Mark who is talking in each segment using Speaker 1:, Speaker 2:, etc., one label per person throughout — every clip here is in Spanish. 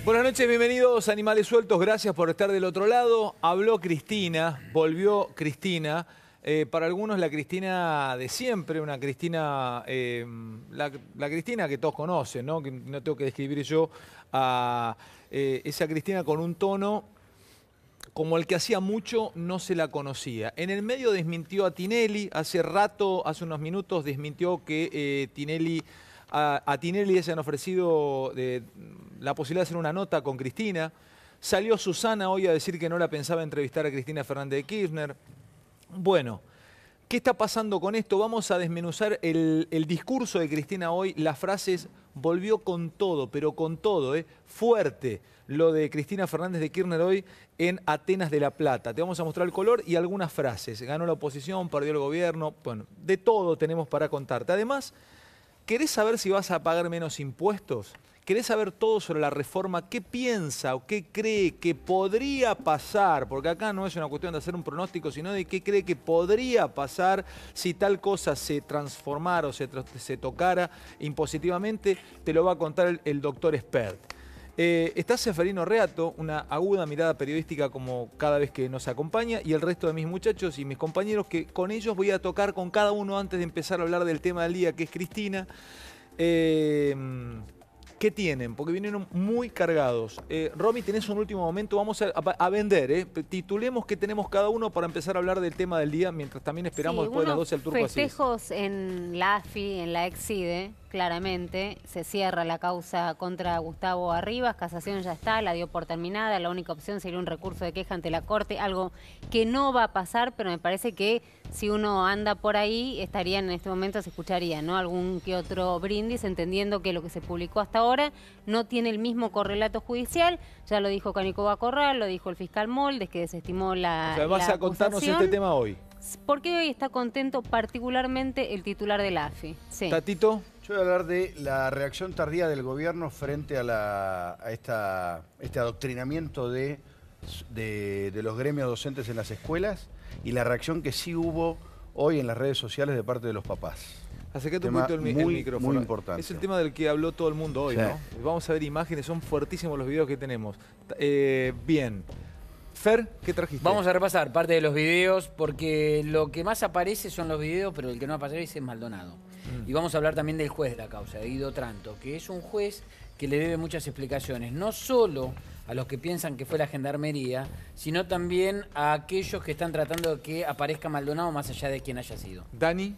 Speaker 1: Buenas noches, bienvenidos a Animales Sueltos, gracias por estar del otro lado. Habló Cristina, volvió Cristina. Para algunos la Cristina de siempre, una Cristina, la Cristina que todos conocen, ¿no? Que no tengo que describir yo a esa Cristina con un tono como el que hacía mucho no se la conocía. En el medio desmintió a Tinelli, hace unos minutos desmintió que a Tinelli se han ofrecido la posibilidad de hacer una nota con Cristina. Salió Susana hoy a decir que no la pensaba entrevistar a Cristina Fernández de Kirchner. Bueno, ¿qué está pasando con esto? Vamos a desmenuzar el discurso de Cristina hoy, las frases, volvió con todo, pero con todo, fuerte, lo de Cristina Fernández de Kirchner hoy en Atenas de la Plata. Te vamos a mostrar el color y algunas frases. Ganó la oposición, perdió el gobierno, bueno, de todo tenemos para contarte. Además, ¿querés saber si vas a pagar menos impuestos? ¿Querés saber todo sobre la reforma? ¿Qué piensa o qué cree que podría pasar? Porque acá no es una cuestión de hacer un pronóstico, sino de qué cree que podría pasar si tal cosa se transformara o se tocara impositivamente. Te lo va a contar el doctor expert. Está Seferino Reato, una aguda mirada periodística como cada vez que nos acompaña, y el resto de mis muchachos y mis compañeros, que con ellos voy a tocar con cada uno antes de empezar a hablar del tema del día, que es Cristina. ¿Qué tienen? Porque vinieron muy cargados. Romy, tenés un último momento, vamos a vender. Titulemos qué tenemos cada uno para empezar a hablar del tema del día, mientras también esperamos después de las 12 el turco así.
Speaker 2: Festejos en la AFI, en la Exide, claramente. Se cierra la causa contra Gustavo Arribas, casación ya está, la dio por terminada. La única opción sería un recurso de queja ante la Corte, algo que no va a pasar, pero me parece que si uno anda por ahí, estarían en este momento, se escucharía, ¿no? Algún que otro brindis, entendiendo que lo que se publicó hasta ahora no tiene el mismo correlato judicial. Ya lo dijo Canicoba Corral, lo dijo el fiscal Moldes, que desestimó la
Speaker 1: O sea, vas a contarnos este tema hoy.
Speaker 2: Porque hoy está contento particularmente el titular de la AFI. Sí.
Speaker 1: Tatito.
Speaker 3: Yo voy a hablar de la reacción tardía del gobierno frente a este adoctrinamiento de los gremios docentes en las escuelas y la reacción que sí hubo hoy en las redes sociales de parte de los papás.
Speaker 1: Acercate un poquito el micrófono.
Speaker 3: Muy importante.
Speaker 1: Es el tema del que habló todo el mundo hoy, sí, ¿no? Vamos a ver imágenes, son fuertísimos los videos que tenemos. Bien. Fer, ¿qué trajiste?
Speaker 4: Vamos a repasar parte de los videos, porque lo que más aparece son los videos, pero el que no aparece es Maldonado. Y vamos a hablar también del juez de la causa, de Guido Tranto, que es un juez que le debe muchas explicaciones, no solo a los que piensan que fue la gendarmería, sino también a aquellos que están tratando de que aparezca Maldonado más allá de quien haya sido.
Speaker 1: Dani.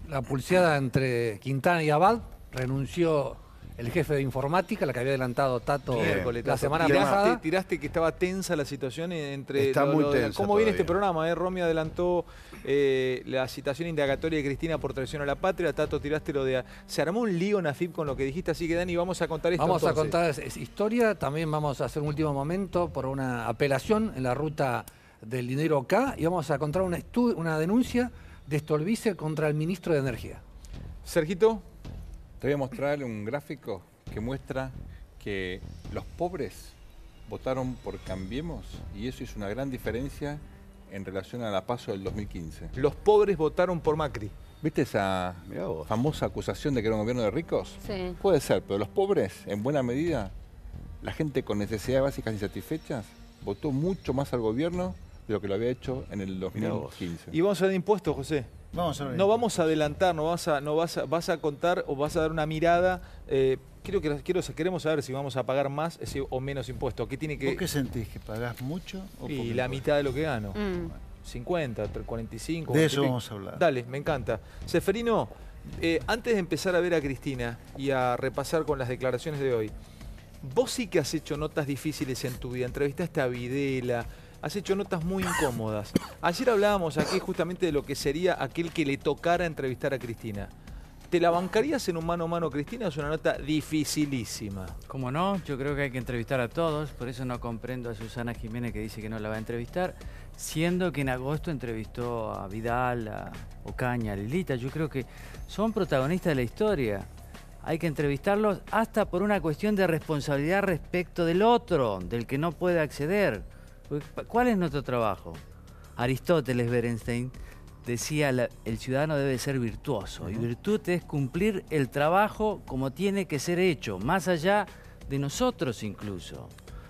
Speaker 5: La pulseada entre Quintana y Abad, renunció el jefe de informática, la que había adelantado Tato la semana pasada.
Speaker 1: Tiraste que estaba tensa la situación entre...
Speaker 3: Está muy tensa.
Speaker 1: ¿Cómo viene este programa? Romy adelantó la citación indagatoria de Cristina por traición a la patria. Tato, tiraste lo de... Se armó un lío en AFIP con lo que dijiste, así que Dani, vamos a contar esto.
Speaker 5: Vamos a contar historia, también vamos a hacer un último momento por una apelación en la ruta del dinero acá, y vamos a contar una denuncia de Stolbizer contra el ministro de Energía.
Speaker 1: Sergito.
Speaker 6: Te voy a mostrar un gráfico que muestra que los pobres votaron por Cambiemos y eso hizo una gran diferencia en relación a la PASO del 2015.
Speaker 1: Los pobres votaron por Macri.
Speaker 6: ¿Viste esa famosa acusación de que era un gobierno de ricos?
Speaker 2: Sí.
Speaker 6: Puede ser, pero los pobres, en buena medida, la gente con necesidades básicas insatisfechas, votó mucho más al gobierno de lo que lo había hecho en el 2015.
Speaker 1: Y vamos a ver impuestos, José. No vamos a adelantar, vas a contar o vas a dar una mirada. Queremos saber si vamos a pagar más o menos impuestos. ¿Qué tiene que...
Speaker 7: ¿Vos qué sentís? ¿Que pagás mucho o
Speaker 1: y la mitad de lo que gano? 50, 45.
Speaker 7: De eso vamos a hablar.
Speaker 1: Dale, me encanta. Seferino, antes de empezar a ver a Cristina y a repasar con las declaraciones de hoy, vos sí que has hecho notas difíciles en tu vida. Entrevistaste a Videla, has hecho notas muy incómodas. Ayer hablábamos aquí justamente de lo que sería aquel que le tocara entrevistar a Cristina. ¿Te la bancarías en un mano a mano, Cristina? Es una nota dificilísima.
Speaker 8: ¿Cómo no? Yo creo que hay que entrevistar a todos, por eso no comprendo a Susana Jiménez que dice que no la va a entrevistar, siendo que en agosto entrevistó a Vidal, a Ocaña, a Lilita. Yo creo que son protagonistas de la historia. Hay que entrevistarlos hasta por una cuestión de responsabilidad respecto del otro, del que no puede acceder. ¿Cuál es nuestro trabajo? Aristóteles Berenstein decía, el ciudadano debe ser virtuoso, y virtud es cumplir el trabajo como tiene que ser hecho, más allá de nosotros incluso.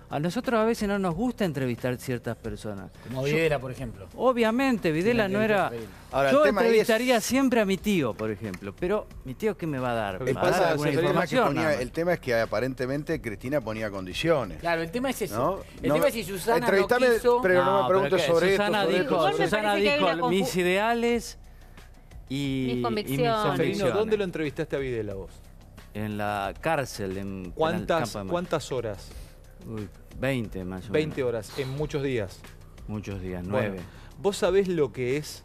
Speaker 8: A nosotros a veces no nos gusta entrevistar ciertas personas.
Speaker 4: Como Videla, por ejemplo.
Speaker 8: Obviamente, Videla no era...
Speaker 3: Ahora,
Speaker 8: yo
Speaker 3: el tema
Speaker 8: entrevistaría siempre a mi tío, por ejemplo, pero ¿mi tío qué me va a dar?
Speaker 3: Lo que
Speaker 8: ¿Me va a dar
Speaker 3: pasa,
Speaker 8: alguna
Speaker 3: Seferino, es que
Speaker 8: información? Nada más.
Speaker 3: el tema es que aparentemente Cristina ponía condiciones.
Speaker 4: Claro, el tema es eso.
Speaker 3: ¿No?
Speaker 4: El tema es si Susana no
Speaker 3: Entrevistame,
Speaker 4: quiso...
Speaker 3: pero no me preguntes
Speaker 8: pero
Speaker 3: sobre
Speaker 8: Susana
Speaker 3: esto.
Speaker 8: dijo,
Speaker 2: Igual me
Speaker 8: Susana
Speaker 2: parece que hay
Speaker 8: dijo
Speaker 2: una
Speaker 8: mis ideales y
Speaker 2: Mis convicciones.
Speaker 8: mis
Speaker 1: Seferino, ¿dónde lo entrevistaste a Videla vos?
Speaker 8: En la cárcel, en
Speaker 1: ¿Cuántas,
Speaker 8: Campo de Marte.
Speaker 1: ¿Cuántas horas?
Speaker 8: Uy, 20 más o menos.
Speaker 1: 20 horas, en muchos días.
Speaker 8: Muchos días,
Speaker 1: Bueno,
Speaker 8: 9.
Speaker 1: ¿vos sabés lo que es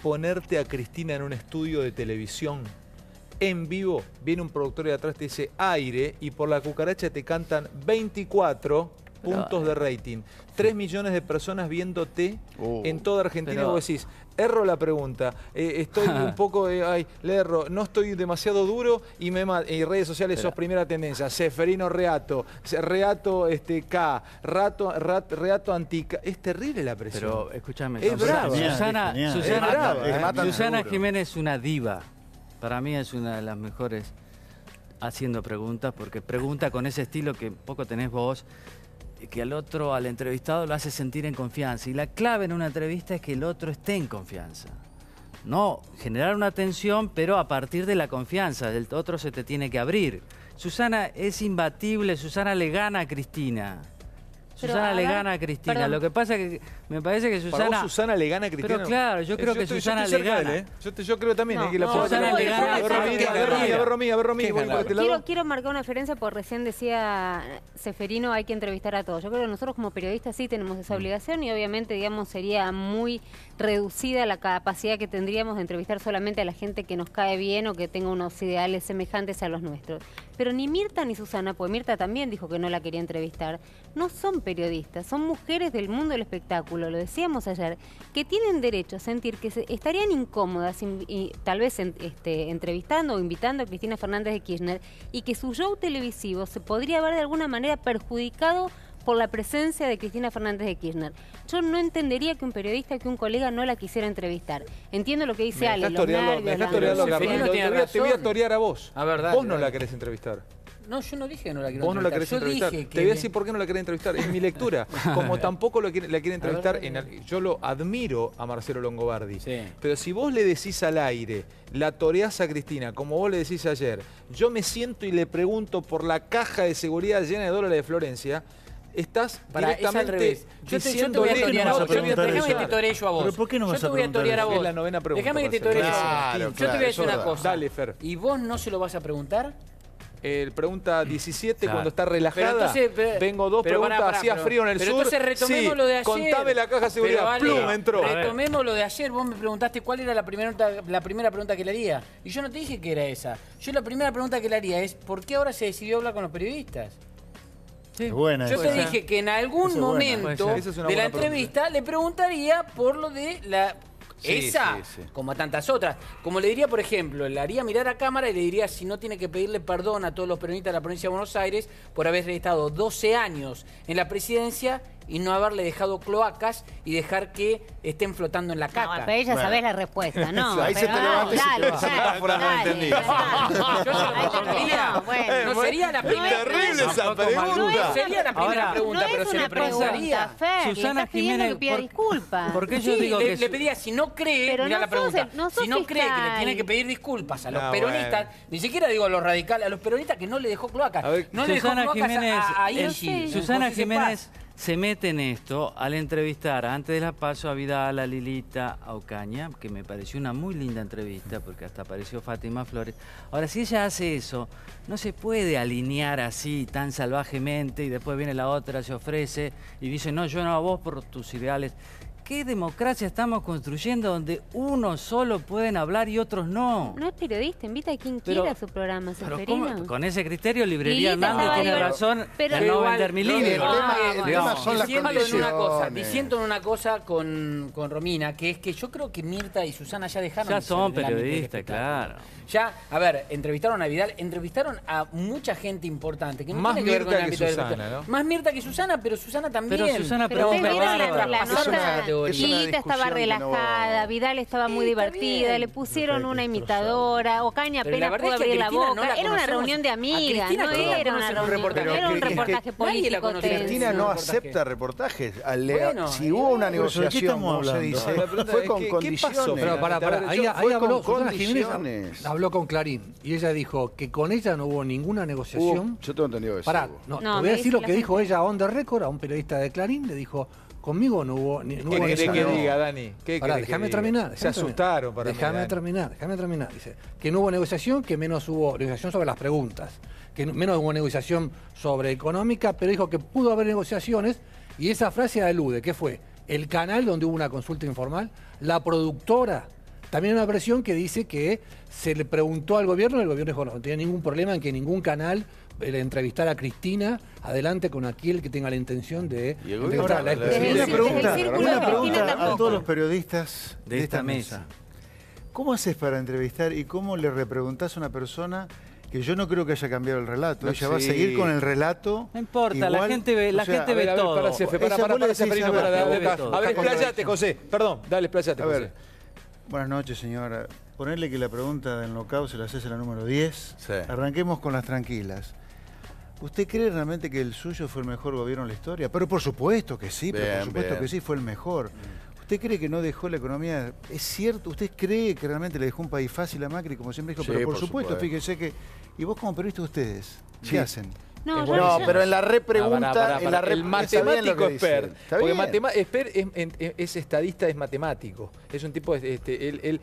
Speaker 1: ponerte a Cristina en un estudio de televisión en vivo? Viene un productor de atrás, te dice aire y por la cucaracha te cantan 24 puntos de rating. 3 millones de personas viéndote en toda Argentina.
Speaker 8: Pero-
Speaker 1: Y vos decís, erro la pregunta, estoy un poco, le erro, no estoy demasiado duro y y redes sociales sos primera tendencia. Seferino Reato, Reato K, Reato Antica. Es terrible la presión.
Speaker 8: Pero escúchame,
Speaker 1: Es brava.
Speaker 8: Susana,
Speaker 7: Genial,
Speaker 8: Susana,
Speaker 3: es brava, te matan
Speaker 8: Susana
Speaker 3: seguro.
Speaker 8: Jiménez es una diva. Para mí es una de las mejores haciendo preguntas, porque pregunta con ese estilo que poco tenés vos, que al entrevistado lo hace sentir en confianza. Y la clave en una entrevista es que el otro esté en confianza. No generar una tensión, pero a partir de la confianza. El otro se te tiene que abrir. Susana es imbatible, Susana le gana a Cristina.
Speaker 2: Pero,
Speaker 8: Susana
Speaker 2: a
Speaker 8: le
Speaker 2: ver,
Speaker 8: gana a Cristina.
Speaker 2: perdón.
Speaker 8: Lo que pasa es que me parece que
Speaker 1: Para
Speaker 8: Susana...
Speaker 1: vos Susana le gana a Cristina.
Speaker 8: Pero claro, yo creo que Susana
Speaker 1: estoy
Speaker 8: le
Speaker 1: cerca de
Speaker 8: gana.
Speaker 1: él, Yo creo también
Speaker 2: No,
Speaker 1: que la
Speaker 2: no,
Speaker 1: puedo
Speaker 8: Susana
Speaker 1: ganar.
Speaker 8: le gana.
Speaker 1: A ver, Romina,
Speaker 8: ¿Qué
Speaker 1: a ver, Romina, voy por este lado.
Speaker 2: Quiero marcar una diferencia porque recién decía Seferino, hay que entrevistar a todos. Yo creo que nosotros como periodistas sí tenemos esa obligación y obviamente, digamos, sería muy reducida la capacidad que tendríamos de entrevistar solamente a la gente que nos cae bien o que tenga unos ideales semejantes a los nuestros. Pero ni Mirta ni Susana, pues Mirta también dijo que no la quería entrevistar, no son periodistas, son mujeres del mundo del espectáculo, lo decíamos ayer, que tienen derecho a sentir que estarían incómodas y tal vez entrevistando o invitando a Cristina Fernández de Kirchner y que su show televisivo se podría ver de alguna manera perjudicado por la presencia de Cristina Fernández de Kirchner. Yo no entendería que un periodista, que un colega no la quisiera entrevistar. Entiendo lo que dice Ale, los nervios,
Speaker 1: Me
Speaker 2: la
Speaker 1: dejás torearlo,
Speaker 2: angustia.
Speaker 4: Seferino
Speaker 1: Carlos.
Speaker 4: tiene
Speaker 1: Te voy a
Speaker 4: razón.
Speaker 1: torear a vos.
Speaker 4: A ver, dale,
Speaker 1: Vos no
Speaker 4: dale.
Speaker 1: la querés entrevistar.
Speaker 4: No, yo no dije que no la quiero
Speaker 1: Vos no la querés entrevistar.
Speaker 4: Dije que
Speaker 1: Te voy a decir por qué no la querés entrevistar. Es mi lectura. Como tampoco la quiere entrevistar, yo lo admiro a Marcelo Longobardi.
Speaker 4: Sí.
Speaker 1: Pero si vos le decís al aire, la toreás a Cristina, como vos le decís ayer, yo me siento y le pregunto por la caja de seguridad llena de dólares de Florencia, estás
Speaker 4: Pará, es al
Speaker 1: directamente
Speaker 4: revés. Yo te voy a
Speaker 1: diciéndole,
Speaker 4: torear a
Speaker 1: no,
Speaker 4: vos.
Speaker 1: yo voy a
Speaker 4: Déjame que te
Speaker 1: preguntar.
Speaker 4: toree yo a vos.
Speaker 7: ¿Pero por qué no
Speaker 4: yo
Speaker 7: vas
Speaker 4: te
Speaker 7: a
Speaker 4: voy a
Speaker 7: preguntar
Speaker 4: torear a
Speaker 7: eso?
Speaker 4: vos.
Speaker 1: Es la novena pregunta,
Speaker 4: Déjame que te
Speaker 1: Marcelo.
Speaker 4: toree yo.
Speaker 3: Claro,
Speaker 4: Yo te voy a
Speaker 3: claro,
Speaker 4: decir una
Speaker 3: es
Speaker 4: cosa.
Speaker 1: Dale, Fer.
Speaker 4: ¿Y vos no se lo vas a preguntar?
Speaker 1: Pregunta 17,
Speaker 8: Claro.
Speaker 1: cuando está relajada,
Speaker 4: Pero entonces,
Speaker 1: vengo dos
Speaker 4: pero
Speaker 1: preguntas,
Speaker 4: pará,
Speaker 1: hacía
Speaker 4: pero-
Speaker 1: frío en el
Speaker 4: pero
Speaker 1: sur.
Speaker 4: entonces retomemos
Speaker 1: Sí,
Speaker 4: lo de ayer.
Speaker 1: contame la caja de seguridad,
Speaker 4: Pero vale,
Speaker 1: plum, entró.
Speaker 4: Retomemos lo de ayer. Vos me preguntaste cuál era la primera pregunta que le haría. Y yo no te dije que era esa. Yo la primera pregunta que le haría es ¿por qué ahora se decidió hablar con los periodistas?
Speaker 7: Es buena
Speaker 4: Yo
Speaker 7: esa.
Speaker 4: te dije que en algún
Speaker 7: Esa es buena.
Speaker 4: momento
Speaker 1: Puede ser. Esa es una
Speaker 4: de la
Speaker 1: buena pregunta.
Speaker 4: entrevista le preguntaría por lo de la...
Speaker 3: Sí,
Speaker 4: esa,
Speaker 3: sí, sí.
Speaker 4: como a tantas otras. Como le diría, por ejemplo, le haría mirar a cámara y le diría si no tiene que pedirle perdón a todos los peronistas de la provincia de Buenos Aires por haber estado 12 años en la presidencia y no haberle dejado cloacas y dejar que estén flotando en la
Speaker 2: No,
Speaker 4: caca.
Speaker 2: pero ella
Speaker 3: Bueno.
Speaker 2: sabés la respuesta, ¿no?
Speaker 3: Ahí se
Speaker 2: pero
Speaker 3: te levanta y se te va. Esa metáfora no la entendí.
Speaker 4: Yo se lo
Speaker 2: Ahí
Speaker 4: preguntaría.
Speaker 2: no, bueno.
Speaker 4: No sería la primera
Speaker 1: terrible esa pregunta.
Speaker 4: No sería la primera
Speaker 8: Ahora,
Speaker 4: pregunta,
Speaker 2: no
Speaker 4: pero
Speaker 2: es
Speaker 4: se
Speaker 2: una
Speaker 4: le preguntaría.
Speaker 2: pregunta, Fer,
Speaker 8: Susana
Speaker 2: le estás pidiendo
Speaker 8: Jiménez,
Speaker 2: que pida disculpas.
Speaker 8: ¿por qué yo
Speaker 4: Sí,
Speaker 8: digo que
Speaker 4: le pedía si no cree,
Speaker 2: Pero
Speaker 4: mirá
Speaker 2: no
Speaker 4: la pregunta,
Speaker 2: no sos
Speaker 4: si no cree que le
Speaker 2: fiscal.
Speaker 4: tiene que pedir disculpas a los
Speaker 1: No,
Speaker 4: peronistas,
Speaker 1: bueno.
Speaker 4: ni siquiera digo a los radicales, a los peronistas que no le dejó cloacas.
Speaker 1: A ver,
Speaker 4: No le dejó
Speaker 8: Susana
Speaker 4: cloacas
Speaker 8: Jiménez,
Speaker 4: a
Speaker 8: el-
Speaker 4: Inchi,
Speaker 8: Susana
Speaker 4: José
Speaker 8: Jiménez
Speaker 4: Paz.
Speaker 8: se mete en esto al entrevistar antes de la paso a Vidal, a Lilita, a Ocaña, que me pareció una muy linda entrevista porque hasta apareció Fátima Flores. Ahora, si ella hace eso, no se puede alinear así tan salvajemente y después viene la otra, se ofrece y dice, no, yo no a vos por tus ideales. ¿Qué democracia estamos construyendo donde unos solo pueden hablar y otros no?
Speaker 2: No es periodista, invita a quien
Speaker 8: Pero-
Speaker 2: quiera a su programa,
Speaker 8: Pero
Speaker 2: Seferino.
Speaker 8: ¿cómo? Con ese criterio, Librería
Speaker 2: Lilita
Speaker 8: Hernández
Speaker 2: estaba
Speaker 8: tiene
Speaker 2: igual,
Speaker 8: razón
Speaker 2: pero-
Speaker 8: de no
Speaker 4: igual,
Speaker 8: vender mi
Speaker 4: no,
Speaker 8: libro.
Speaker 3: El tema
Speaker 8: Digamos.
Speaker 3: son las
Speaker 4: Diciendo en una cosa,
Speaker 3: condiciones.
Speaker 4: diciendo en una cosa con Romina, que es que yo creo que Mirta y Susana ya dejaron
Speaker 8: Ya
Speaker 4: de ser
Speaker 8: son
Speaker 4: del ámbito del
Speaker 8: periodistas,
Speaker 4: espectáculo.
Speaker 8: claro.
Speaker 4: Ya, a ver, entrevistaron a Vidal, entrevistaron a mucha gente importante que no
Speaker 1: Más
Speaker 4: tiene que ver con el
Speaker 1: Mirta que
Speaker 4: ámbito del
Speaker 1: Susana,
Speaker 4: espectáculo.
Speaker 1: ¿no?
Speaker 4: Más Mirta que Susana, pero Susana también.
Speaker 8: Pero Susana
Speaker 2: Pero
Speaker 8: pregunta
Speaker 2: ustedes vieron
Speaker 8: bárbaro.
Speaker 2: la
Speaker 4: Pasó
Speaker 2: nota-
Speaker 4: esa categoría. historia.
Speaker 3: Es una
Speaker 2: Lilita estaba
Speaker 3: discusión que no-
Speaker 2: relajada, Vidal estaba muy
Speaker 4: Está
Speaker 2: divertida,
Speaker 4: bien.
Speaker 2: le pusieron una imitadora, Ocaña
Speaker 4: Pero la
Speaker 2: apenas
Speaker 4: verdad
Speaker 2: pudo
Speaker 4: es que
Speaker 2: abrir la
Speaker 4: Cristina no
Speaker 2: boca.
Speaker 4: la
Speaker 2: Era una
Speaker 4: conocemos.
Speaker 2: reunión de
Speaker 4: A
Speaker 2: amigas,
Speaker 4: Cristina
Speaker 2: no
Speaker 4: todos la
Speaker 2: era
Speaker 4: conocen
Speaker 2: una
Speaker 4: en un
Speaker 2: reunión,
Speaker 4: reportaje.
Speaker 2: no era un
Speaker 3: Pero
Speaker 2: reportaje
Speaker 4: nadie la
Speaker 2: político
Speaker 4: conoce en
Speaker 2: tenso.
Speaker 3: Cristina no
Speaker 4: reportaje.
Speaker 3: acepta reportajes.
Speaker 4: Bueno,
Speaker 3: Si hubo una
Speaker 7: Pero, ¿de qué
Speaker 3: negociación,
Speaker 7: estamos
Speaker 3: como se
Speaker 7: hablando?
Speaker 3: dice,
Speaker 1: La pregunta
Speaker 3: fue
Speaker 1: es
Speaker 3: con
Speaker 1: ¿qué
Speaker 3: condiciones.
Speaker 1: pasó?
Speaker 5: Pero
Speaker 1: A ver,
Speaker 5: ahí
Speaker 3: fue
Speaker 5: habló,
Speaker 3: con
Speaker 5: Susana Jiménez
Speaker 3: condiciones.
Speaker 5: habló con Clarín y ella dijo que con ella no hubo ninguna negociación.
Speaker 3: Yo tengo entendido eso.
Speaker 5: Pará, no,
Speaker 2: No,
Speaker 5: te voy
Speaker 2: me
Speaker 5: a decir
Speaker 2: dice
Speaker 5: lo
Speaker 2: la
Speaker 5: que dijo
Speaker 2: gente.
Speaker 5: ella on the record a un periodista de Clarín, le dijo, conmigo no hubo
Speaker 1: ¿Qué
Speaker 5: hubo
Speaker 1: quiere que
Speaker 5: negociación".
Speaker 1: diga, Dani? ¿Qué
Speaker 5: Pará,
Speaker 1: quiere que
Speaker 5: déjame
Speaker 1: diga?
Speaker 5: terminar.
Speaker 1: Se asustaron para mí,
Speaker 5: Déjame
Speaker 1: Dani.
Speaker 5: terminar. Dice que no hubo negociación, que menos hubo negociación sobre las preguntas, que menos hubo negociación sobre económica, pero dijo que pudo haber negociaciones y esa frase alude, ¿qué fue? El canal donde hubo una consulta informal, la productora. También una versión que dice que se le preguntó al gobierno y el gobierno dijo no tenía ningún problema en que ningún canal entrevistara a Cristina, adelante con aquel que tenga la intención de
Speaker 3: Y el
Speaker 5: entrevistar a la
Speaker 3: gobierno-
Speaker 5: expresidenta.
Speaker 2: Desde el círculo
Speaker 7: Una
Speaker 2: de Cristina
Speaker 7: pregunta a
Speaker 2: tampoco.
Speaker 7: todos los periodistas
Speaker 8: De esta mesa.
Speaker 7: ¿Cómo haces para entrevistar y cómo le repreguntás a una persona que yo no creo que haya cambiado el relato?
Speaker 3: No,
Speaker 7: Ella va a
Speaker 3: sí.
Speaker 7: seguir con el relato.
Speaker 8: No importa, la
Speaker 7: igual,
Speaker 8: gente ve, la
Speaker 7: o sea,
Speaker 8: gente
Speaker 1: A ver,
Speaker 8: ve
Speaker 1: a ver,
Speaker 8: todo.
Speaker 1: para, Cefe,
Speaker 7: Ella,
Speaker 1: para,
Speaker 7: vos le decís,
Speaker 1: Seferino,
Speaker 7: a ver,
Speaker 1: para,
Speaker 7: a
Speaker 1: a
Speaker 7: ver,
Speaker 1: ver, expláyate, José. Perdón, dale, expláyate,
Speaker 7: A
Speaker 1: José.
Speaker 7: ver, buenas noches, señora. Ponerle que la pregunta del knockout se la haces a la número 10.
Speaker 3: Sí.
Speaker 7: Arranquemos con las tranquilas. ¿Usted cree realmente que el suyo fue el mejor gobierno en la historia? Pero por supuesto que sí, pero
Speaker 3: Bien,
Speaker 7: por supuesto
Speaker 3: bien.
Speaker 7: que sí, fue el mejor. ¿Usted cree que no dejó la economía? ¿Es cierto? ¿Usted cree que realmente le dejó un país fácil a Macri, como siempre dijo?
Speaker 3: Sí,
Speaker 7: Pero por
Speaker 3: por
Speaker 7: supuesto,
Speaker 3: supuesto.
Speaker 7: fíjese que... ¿Y vos como periodista ustedes?
Speaker 3: Sí.
Speaker 7: ¿Qué hacen?
Speaker 2: No,
Speaker 1: Es
Speaker 2: yo
Speaker 3: No,
Speaker 2: yo-
Speaker 3: pero en la repregunta...
Speaker 1: Pará,
Speaker 3: en la
Speaker 1: el
Speaker 3: está bien lo
Speaker 1: matemático
Speaker 3: que dice.
Speaker 1: expert,
Speaker 3: Está
Speaker 1: porque
Speaker 3: bien.
Speaker 1: expert es estadista, es matemático, es un tipo, él